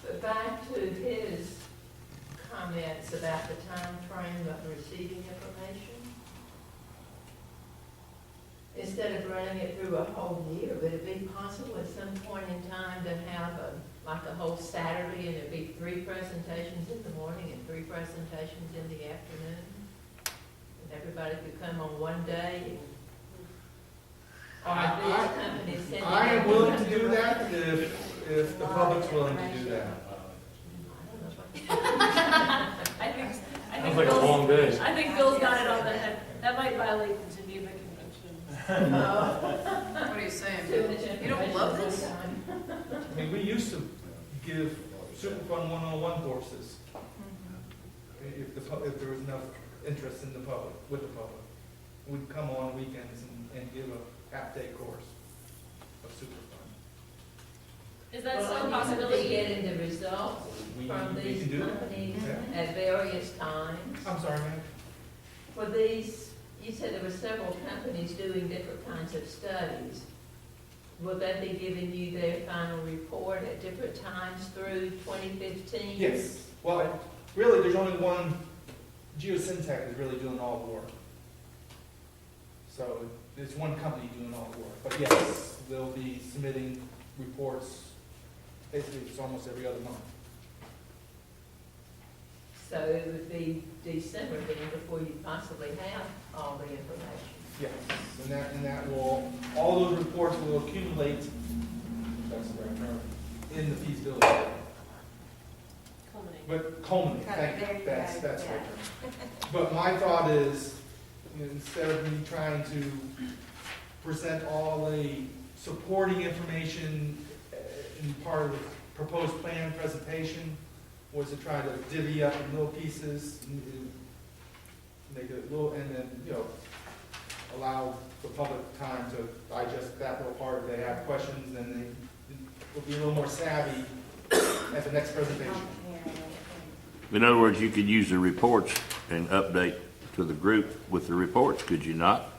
But back to his comments about the time frame of receiving information. Instead of running it through a whole year, would it be possible at some point in time to have like a whole Saturday and it'd be 3 presentations in the morning and 3 presentations in the afternoon? And everybody could come on one day and. I am willing to do that if the public's willing to do that. I think Sounds like a long day. I think Bill's got it on the head. That might violate the Geneva Convention. What are you saying? You don't love this? I mean, we used to give Superfund 101 courses if there was enough interest in the public, with the public. We'd come on weekends and give a half-day course of Superfund. Is that Well, still a I mean, possibility? getting the results We from can these do that. companies Yeah. at various times. I'm sorry, ma'am. For these, you said there were several companies doing different kinds of studies. Will they be giving you their final report at different times through 2015? Yes. Well, really, there's only one, Geosyntec is really doing all the work. So there's one company doing all the work. But yes, they'll be submitting reports, basically it's almost every other month. So it would be December then before you possibly have all the information. Yes, and that will, all those reports will accumulate, that's the right term, in the feasibility. study. Culminate. But culminate, thank you, that's the right term. But my thought is, instead of me trying to present all the supporting information in part of the proposed plan presentation, was to try to divvy up in little pieces, make it a little, and then, allow the public time to digest that little part. If they have questions, then they will be a little more savvy at the next presentation. In other words, you could use the reports and update to the group with the reports, could you not?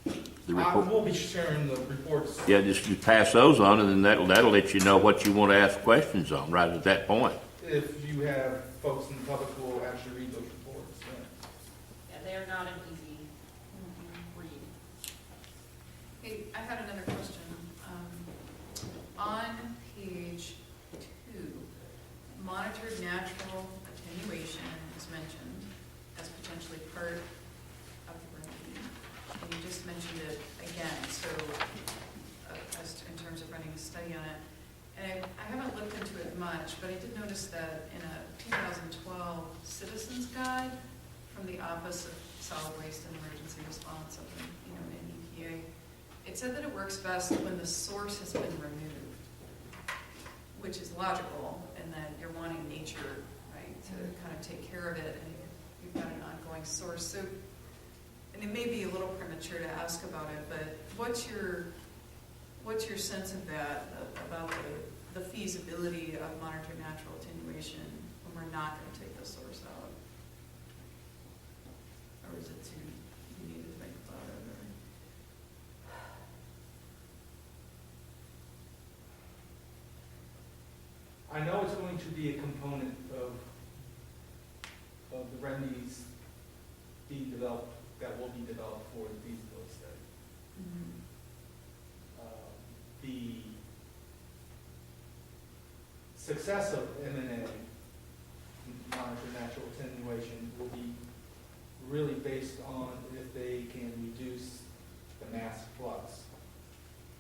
The I report, will be sharing the reports. yeah, just you pass those on, and then that'll let you know what you want to ask questions on right at that point. If you have folks in the public who will actually read those reports. Yeah, they are not an easy read. Hey, I had another question. On page 2, monitored natural attenuation is mentioned as potentially part of the remedy. And you just mentioned it again, so in terms of running a study on it. And I haven't looked into it much, but I did notice that in a 2012 Citizens Guide from the Office of Solid Waste and Emergency Response of the EPA, it said that it works best when the source has been removed, which is logical, and that you're wanting nature, right, to kind of take care of it, and you've got an ongoing source. So, and it may be a little premature to ask about it, but what's your sense of that, about the feasibility of monitored natural attenuation when we're not going to take the source out? Or is it too, you need to think about it? I know it's going to be a component of the remedies being developed, that will be developed for the feasibility study. Mm-hmm. The success of M&A, monitored natural attenuation, will be really based on if they can reduce the mass flux.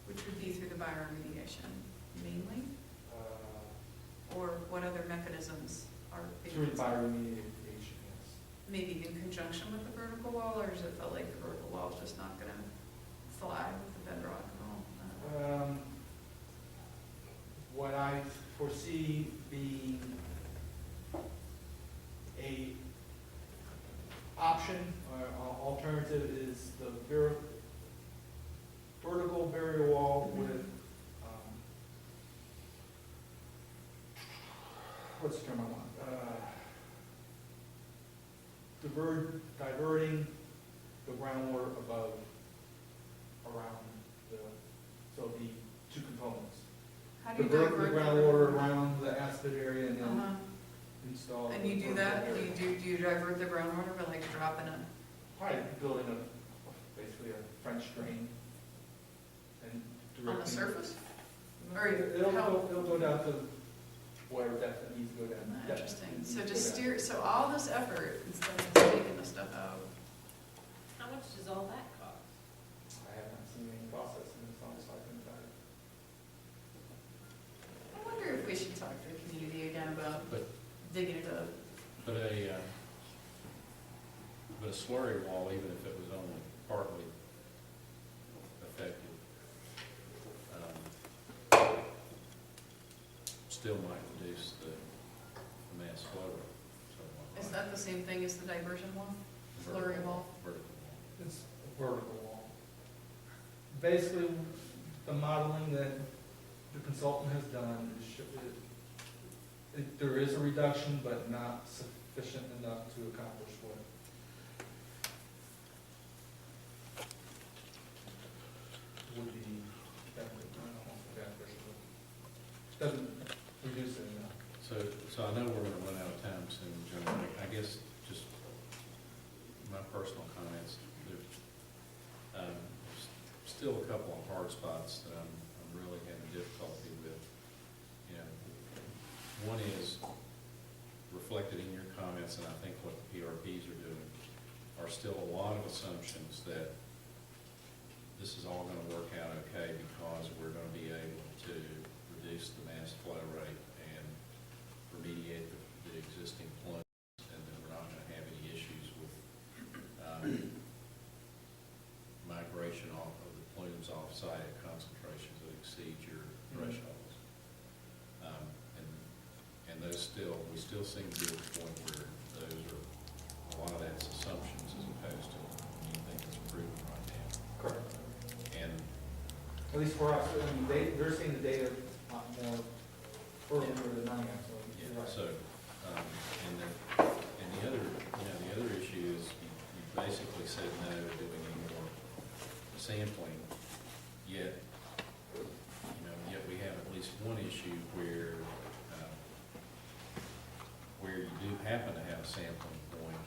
Which would be through the bioremediation mainly? Or what other mechanisms are being Through considered? bioremediation, yes. Maybe in conjunction with the vertical wall, or is it felt like the vertical wall is just not going to fly with the bedrock and all? What I foresee being a option or alternative is the vertical barrier wall with, what's the term I want? Diverting the groundwater above, around so it'll be two components. How do you Divert the divert groundwater around the aspid area and then Uh-huh. install. And you do that? Do you divert the groundwater by like dropping a? Probably building basically a French drain and directing. On the surface? Or It'll how? go down to whatever depth it needs to go down. Depth Interesting. it needs So to just go down. steer, so all this effort instead of taking the stuff out. How much does all that cost? I have not seen any process and it's almost like inside. I wonder if we should talk to the community again about But- digging it up. But a slurry wall, even if it was only partly effective, still might reduce the mass flow rate somewhat. Is that the same thing as the diversion wall? Slurry wall? Vertical wall. It's a vertical wall. Basically, the modeling that the consultant has done is there is a reduction, but not sufficient enough to accomplish what would be beneficial. Doesn't reduce it enough. So I know we're gonna run out of time soon, John. I guess just my personal comments, there's still a couple of hard spots that I'm really having difficulty with. You know, one is reflected in your comments, and I think what the PRPs are doing, are still a lot of assumptions that this is all gonna work out okay because we're gonna be able to reduce the mass flow rate and remediate the existing plumes, and then we're not gonna have any issues with migration off of the plumes off-site at concentrations that exceed your thresholds. And those we still seem to be at the point where those are a lot of that's assumptions as opposed to anything that's proven right now. Correct. And, At least for us, I mean, they're seeing the data a lot more earlier than I am, so you're yeah, right. so, and the other, the other issue is you basically said no to doing any more sampling, yet, yet we have at least one issue where you do happen to have a sampling point,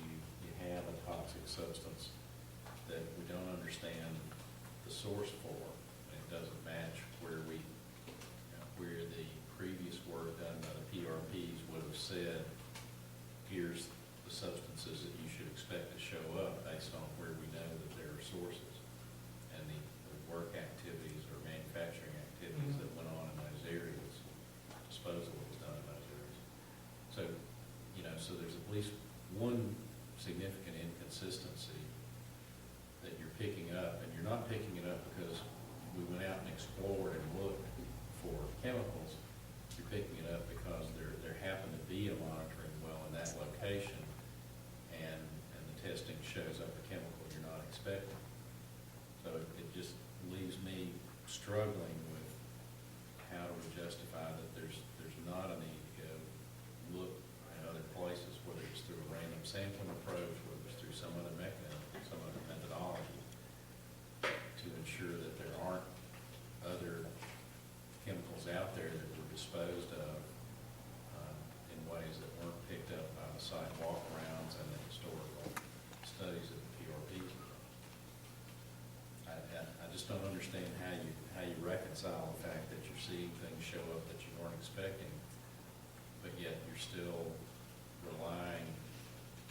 you have a toxic substance that we don't understand the source for, and it doesn't match where where the previous work done by the PRPs would have said, here's the substances that you should expect to show up based on where we know that there are sources, and the work activities or manufacturing activities that went on in those areas, disposal was done in those areas. So, so there's at least one significant inconsistency that you're picking up, and you're not picking it up because we went out and explored and looked for chemicals. You're picking it up because there happened to be a monitoring well in that location, and the testing shows up a chemical you're not expecting. So it just leaves me struggling with how do we justify that there's not a need to go look at other places, whether it's through a random sampling approach, whether it's through some other mechanism, some other methodology, to ensure that there aren't other chemicals out there that were disposed of in ways that weren't picked up by the site walk-arounds and the historical studies of the PRPs. I just don't understand how you reconcile the fact that you're seeing things show up that you weren't expecting, but yet you're still relying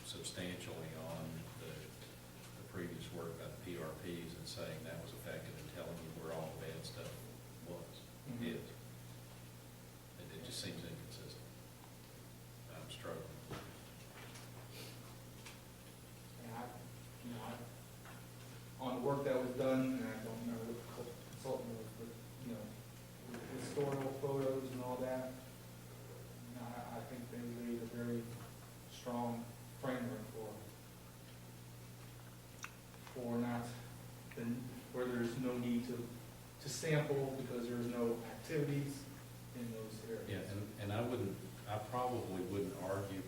substantially on the previous work by the PRPs and saying that was effective in telling you where all the bad stuff was. Mhm. It just seems inconsistent. I'm struggling. And on the work that was done, and I don't remember what the consultant was, but, with historical photos and all that, I think they laid a very strong framework for not, where there's no need to sample because there's no activities in those areas. Yeah, and I probably wouldn't argue,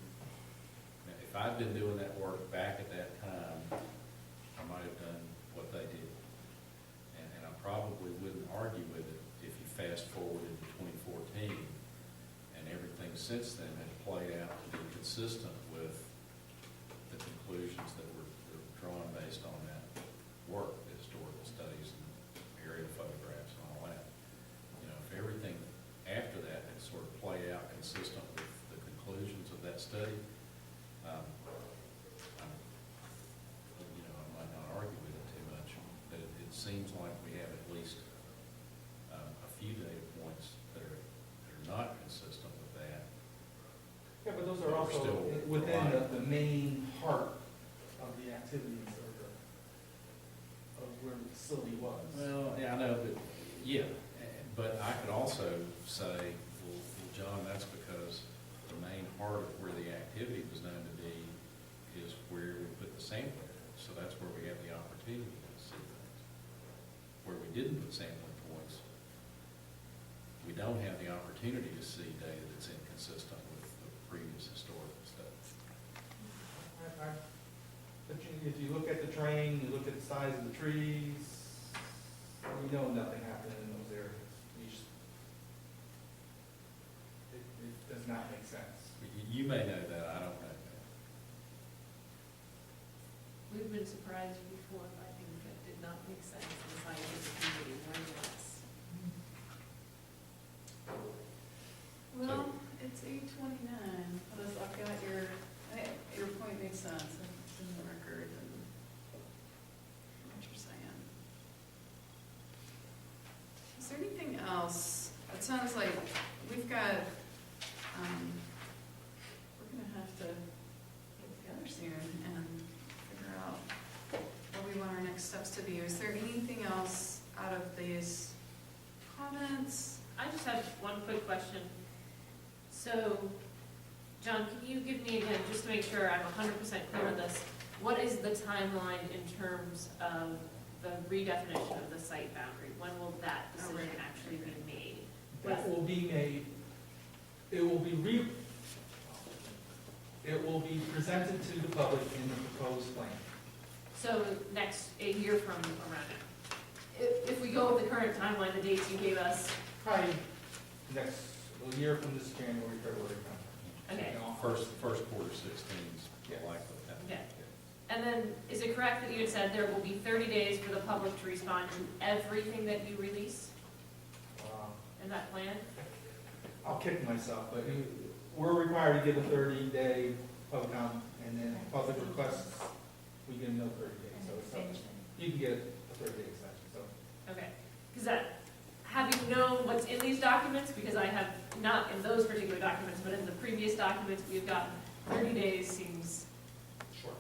if I'd been doing that work back at that time, I might have done what they did. And I probably wouldn't argue with it if you fast forwarded to 2014 and everything since then had played out to be consistent with the conclusions that were drawn based on that work, the historical studies and aerial photographs and all that. If everything after that had sort of played out consistent with the conclusions of that study, I might not argue with it too much, but it seems like we have at least a few data points that are not consistent with that. Yeah, but those But are we're also still within relying. the main part of the activities of where the facility was. Well, yeah, I know, but I could also say, well, John, that's because the main part of where the activity was known to be is where we put the sampling. So that's where we have the opportunity to see things. Where we didn't put sampling points, we don't have the opportunity to see data that's inconsistent with the previous historical stuff. But if you look at the terrain, you look at the size of the trees, you know nothing happened in those areas. It does not make sense. You may know that, I don't know that. We've been surprised before by things that did not make sense in the scientific community, learning this. Well, it's 8:29, I've got your point makes sense, it's in the record, and what you're saying. Is there anything else? It sounds like we've got, we're gonna have to get together soon and figure out what we want our next steps to be. Is there anything else out of these comments? I just have one quick question. So, John, can you give me again, just to make sure I'm 100% clear on this, what is the timeline in terms of the redefinition of the site boundary? When will that decision actually be made? That will be made, it will be presented to the public in the proposed plan. So a year from around now. If we go with the current timeline, the dates you gave us, Probably a year from this January, February time. okay. First quarter 16 is Yeah. likely. Okay. And then, is it correct that you had said there will be 30 days for the public to respond to everything that you release in that plan? I'll kick myself, but we're required to give a 30-day public comment, and then public requests, we give no 30 days, so it's up, you can get a 30-day extension, so. Okay, because having known what's in these documents, because I have not in those particular documents, but in the previous documents we've gotten, 30 days seems Sure.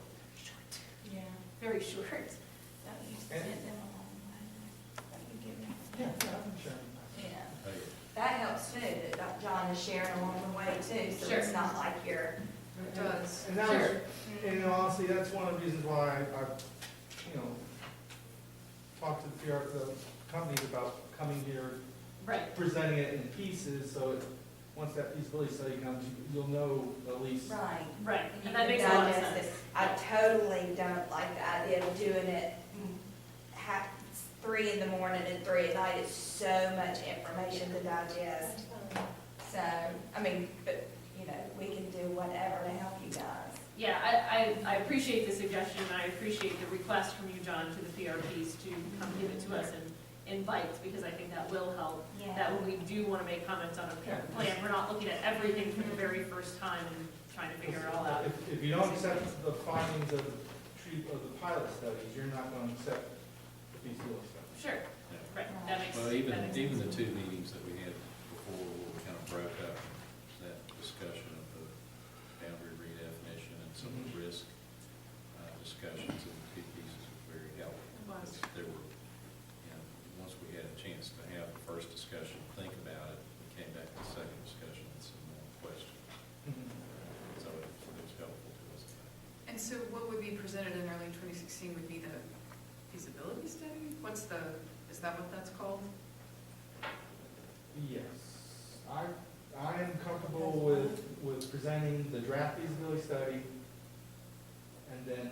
short, Yeah. very short. That used to And- send them along the line. That would give them- Yeah, I'm sure. Yeah. Hey, That helps too, that John is sharing along the way too, so Sure. it's not like you're. It does. And that was, and honestly, that's one of the reasons why I talked to the companies about coming here, Right, presenting it in pieces, so once that feasibility study comes, you'll know at least. Right. right, You and that can makes a lot of digest sense. it. I totally don't like the idea of doing it 3 in the morning and 3 at night. It's so much information to digest. So, I mean, but, we can do whatever to help you guys. Yeah, I appreciate the suggestion, and I appreciate the request from you, John, to the PRPs to come give it to us in bites, because I think that will help. That when we do want to make comments on a plan, we're not looking at everything for the very first time and trying to figure it all out. If you don't accept the findings of the pilot studies, you're not going to accept the feasibility study. Sure, yeah. right, that makes, Well, that even makes the sense. 2 meetings that we had before, where we kind of broke up that discussion of the boundary redefinition and some of the risk discussions of the 2 pieces was very helpful. Was. Because there were, once we had a chance to have the first discussion, think about it, we came back to the second discussion with some more questions. So it was helpful to us. And so what would be presented in early 2016 would be the feasibility study? Is that what that's called? Yes, I am comfortable with presenting the draft feasibility study, and then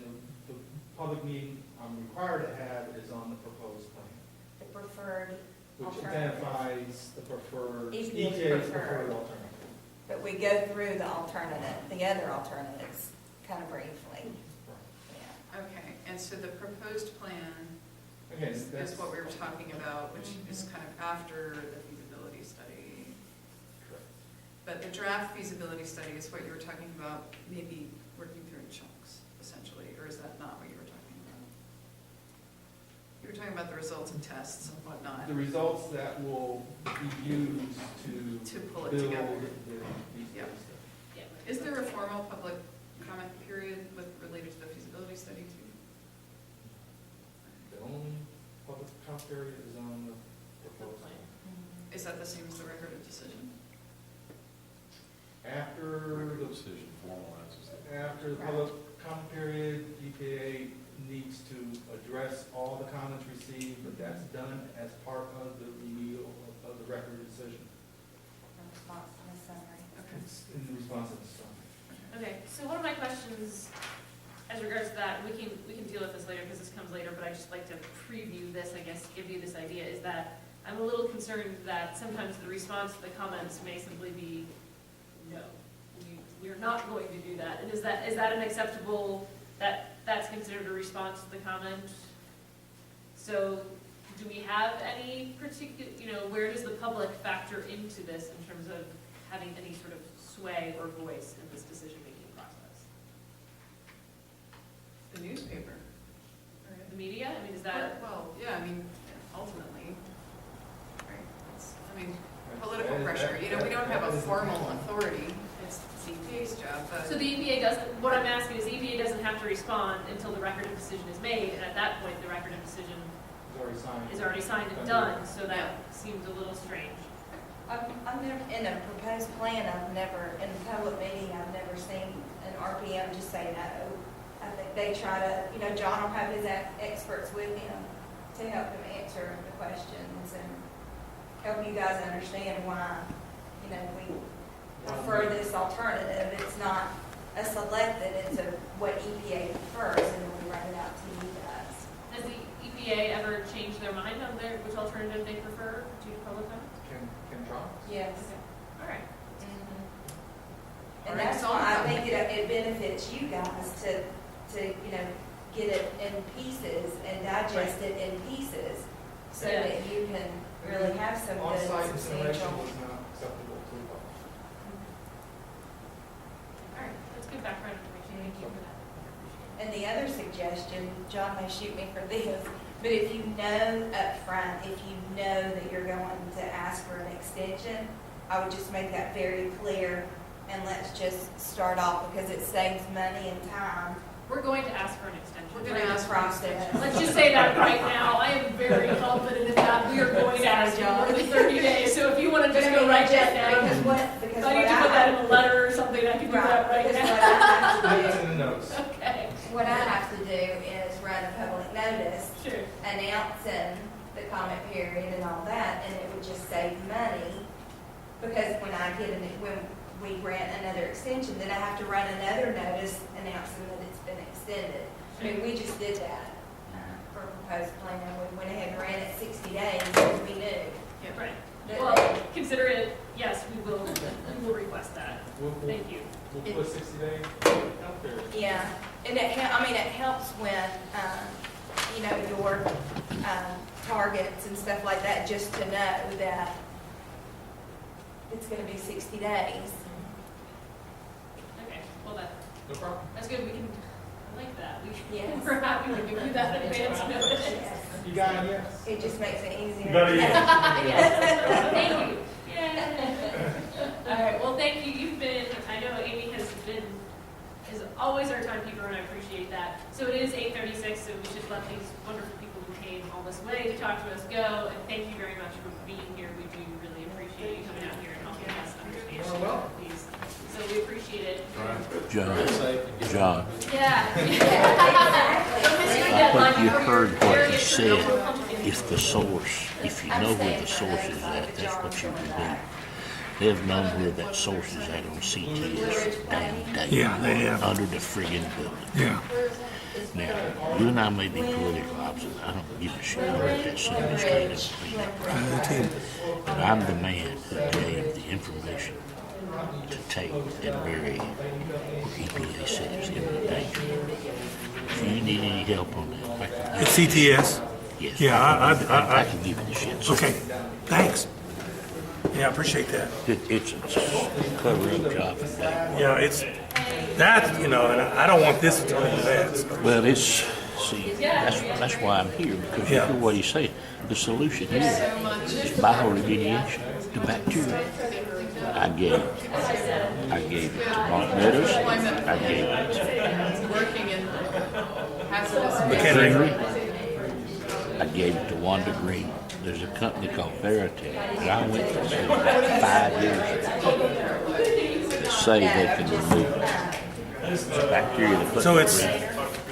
the public meeting I'm required to have is on the proposed plan, The preferred which alternative. identifies the preferred, EPA's EPA's preferred. preferred alternative. But we go through the other alternatives, kind of briefly. Yeah. Okay, and so the proposed plan Again, is that's what we were talking about, which is kind of after the feasibility study. correct. But the draft feasibility study is what you were talking about, maybe working through in chunks, essentially, or is that not what you were talking about? You were talking about the results of tests and whatnot, The results that will be used to pull it build together. the feasibility Yep. study. Yeah. Is there a formal public comment period related to the feasibility study too? The only public comment period is on the proposed plan. Is that the same as the record of decision? After The decision formalizes it. After the public comment period, EPA needs to address all the comments received, but that's done as part of the remedial of the record of decision. In response to the summary. Okay. It's in response to the summary. Okay, so one of my questions as regards to that, we can deal with this later because this comes later, but I just like to preview this, I guess, give you this idea, is that I'm a little concerned that sometimes the response to the comments may simply be, no, we're not going to do that. And is that an acceptable, that's considered a response to the comment? So do we have any particular, where does the public factor into this in terms of having any sort of sway or voice in this decision-making process? The newspaper. The media, I mean, is that, Well, yeah, I mean, ultimately, right, political pressure, we don't have a formal authority, it's EPA's job, but. so the EPA doesn't, what I'm asking is EPA doesn't have to respond until the record of decision is made, and at that point, the record of decision It's already signed. is already signed and done, so that seems a little strange. I'm I've never, in a proposed plan, I've never, in a public meeting, I've never seen an RPM just say no. I think they try to, you know, John will have his experts with him to help him answer the questions and help you guys understand why, you know, we prefer this alternative. It's not a selected, it's a what EPA prefers, and then we run it out to you guys. Has the EPA ever changed their mind on which alternative they prefer to public comment? Chemtronics? Yes. All right. And that's why I think it benefits you guys to, you know, get it in pieces and digest it in pieces so Yeah. that you can really have some good On-site incineration substantial. was not acceptable to the public. All right, that's good background information, thank you for that. And the other suggestion, John may shoot me for this, but if you know up front, if you know that you're going to ask for an extension, I would just make that very clear and let's just start off because it saves money and time. We're going to ask for an extension. We're going to ask for an extension. Let's just say that right now. I am very confident in that. We are going to ask for more than 30 days. So if you want to just go right that now, Because what if I need to put that in a letter or something, I can do that right because now. what I have to Put do- it in the notes. Okay, What I have to do is run a public notice sure. announcing the comment period and all that, and it would just save money. Because when we grant another extension, then I have to run another notice announcing that it's been extended. I mean, we just did that for a proposed plan. We went ahead and ran it 60 days because we knew. Yeah, right. that Well, consider it, yes, we will request that. We'll Thank you. put 60 days out there. Yeah, and it helps when, you know, your targets and stuff like that, just to know that it's gonna be 60 days. Okay, well, No problem. that's good. We can, I like that. Yes. We're happy to give you that advance notice. Yes. You got it, yes? It just makes it easier. You got it, yes. Yes. Thank you. Yay. All right, well, thank you. You've been, I know Amy is always our timekeeper, and I appreciate that. So it is 8:36, so we should let these wonderful people who came all this way to talk to us go. And thank you very much for being here. We do really appreciate you coming out here and helping us understand You're welcome. these. So we appreciate it. John, Yeah. I think you heard what he said. If the source, if you know where the source is at, that's what you would do. They've known where that source is at on CTS damn day. Yeah, they have. Under the friggin' building. Yeah. Now, you and I may be political opposites. I don't give a shit what that city state is. But I'm the man who gave the information to take and bury where EPA said it's imminent danger. If you need any help on that, I can give It's CTS? Yes. Yeah, I can give you the shit. Okay, thanks. Yeah, I appreciate that. It's a cover-up job. Yeah, it's, that, you know, and I don't want this to turn into that. So. Well, it's, see, that's why I'm here, because you Yeah. hear what he's saying. The solution here is bioremediation to bacteria. I gave it to Mark Meadows. I gave it to Working in hazardous McHenry. waste. I gave it to Wanda Green. There's a company called Veritech that I went to see about 5 years ago that say they can remove the bacteria that put So in it's, the ring.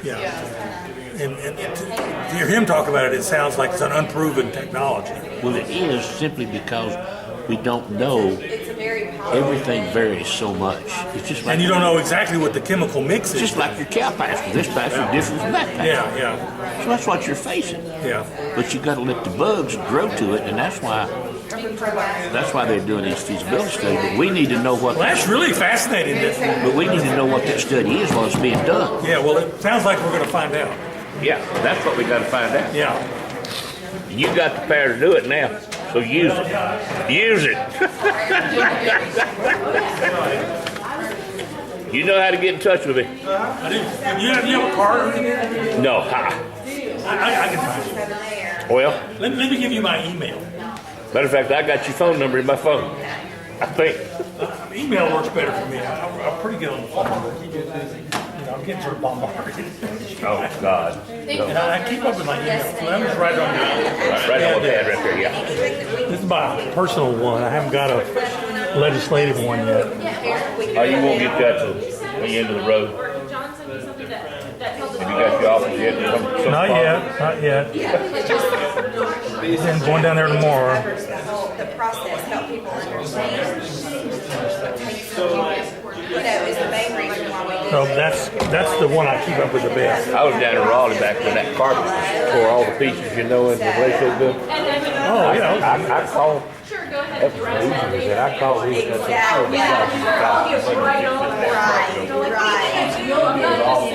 yeah. And to hear him talk about it, it sounds like it's an unproven technology. Well, it is simply because we don't know. It's a very powerful. Everything varies so much. It's just like And you don't know exactly what the chemical mix It's is. just like your cow pasture. This pasture is different from that pasture. Yeah, yeah, So that's what you're facing. yeah. But you got to let the bugs grow to it, and that's why they're doing these feasibility studies. But we need to know what. Well, that's really fascinating. But we need to know what that study is while it's being done. Yeah, well, it sounds like we're going to find out. Yeah, that's what we got to find out. Yeah. You got the power to do it now, so use it. Use it. You know how to get in touch with me. I do. You have a card? No, I can find it. Well, Let me give you my email. matter of fact, I got your phone number in my phone. I think. Email works better for me. I'm pretty good on the phone. But you I'm getting sort of bombarded. Oh, God. And I keep up with my emails, so that was right on your. Right on the pad right there, yeah. This is my personal one. I haven't got a legislative one yet. Oh, you won't get that till the end of the road. Or if John sent me something that tells us. Have you got your office yet? Not yet, not yet. Then going down there tomorrow. Covers the process, help people understand. You know, is the main reason why we do So it. that's the one I keep up with the best. I was down in Raleigh back when that carpet tore all the pieces, you know, in the place they built. Oh, yeah. I called, Sure, go ahead. that was easy, I called these guys. Exactly, yeah. Right,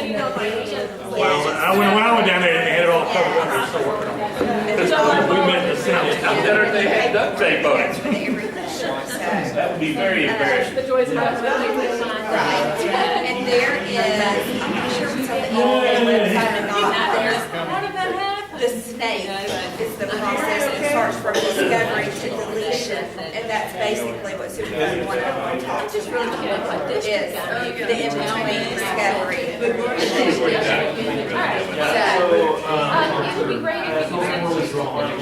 Well, when I went down there, they had it all covered up. They're still working on it. We met in the Senate. I'm better if they had duct tape on it. That would be very embarrassing. The joys of having Right, and there is, I'm not sure what's on the website or not, How did that happen? the snake is the process that starts from discovery to deletion, and that's basically what Supervisor 101 talks Just really look at like this. is, the in-between discovery. It would be great if you could send us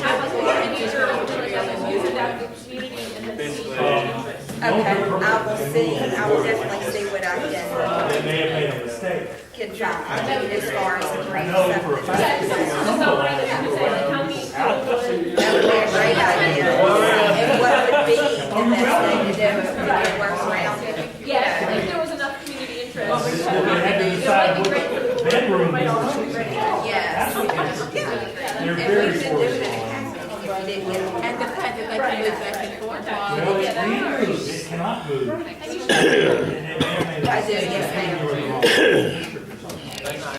have a community or use adaptive community in this. Okay, I will see, I will definitely see what I They may have made a mistake. can find as far as the I brief know stuff. for a fact. So right, you could say like how many. That would be a great idea. And what would be the best thing to do if we could work around it? Yeah, if there was enough community interest. They had to decide what bedroom they were. Yes. They're And we very should do fortunate. it in Acton if you didn't get them. And the fact that they can move back and forth. Well, it can move, it cannot move. I do, yes, ma'am.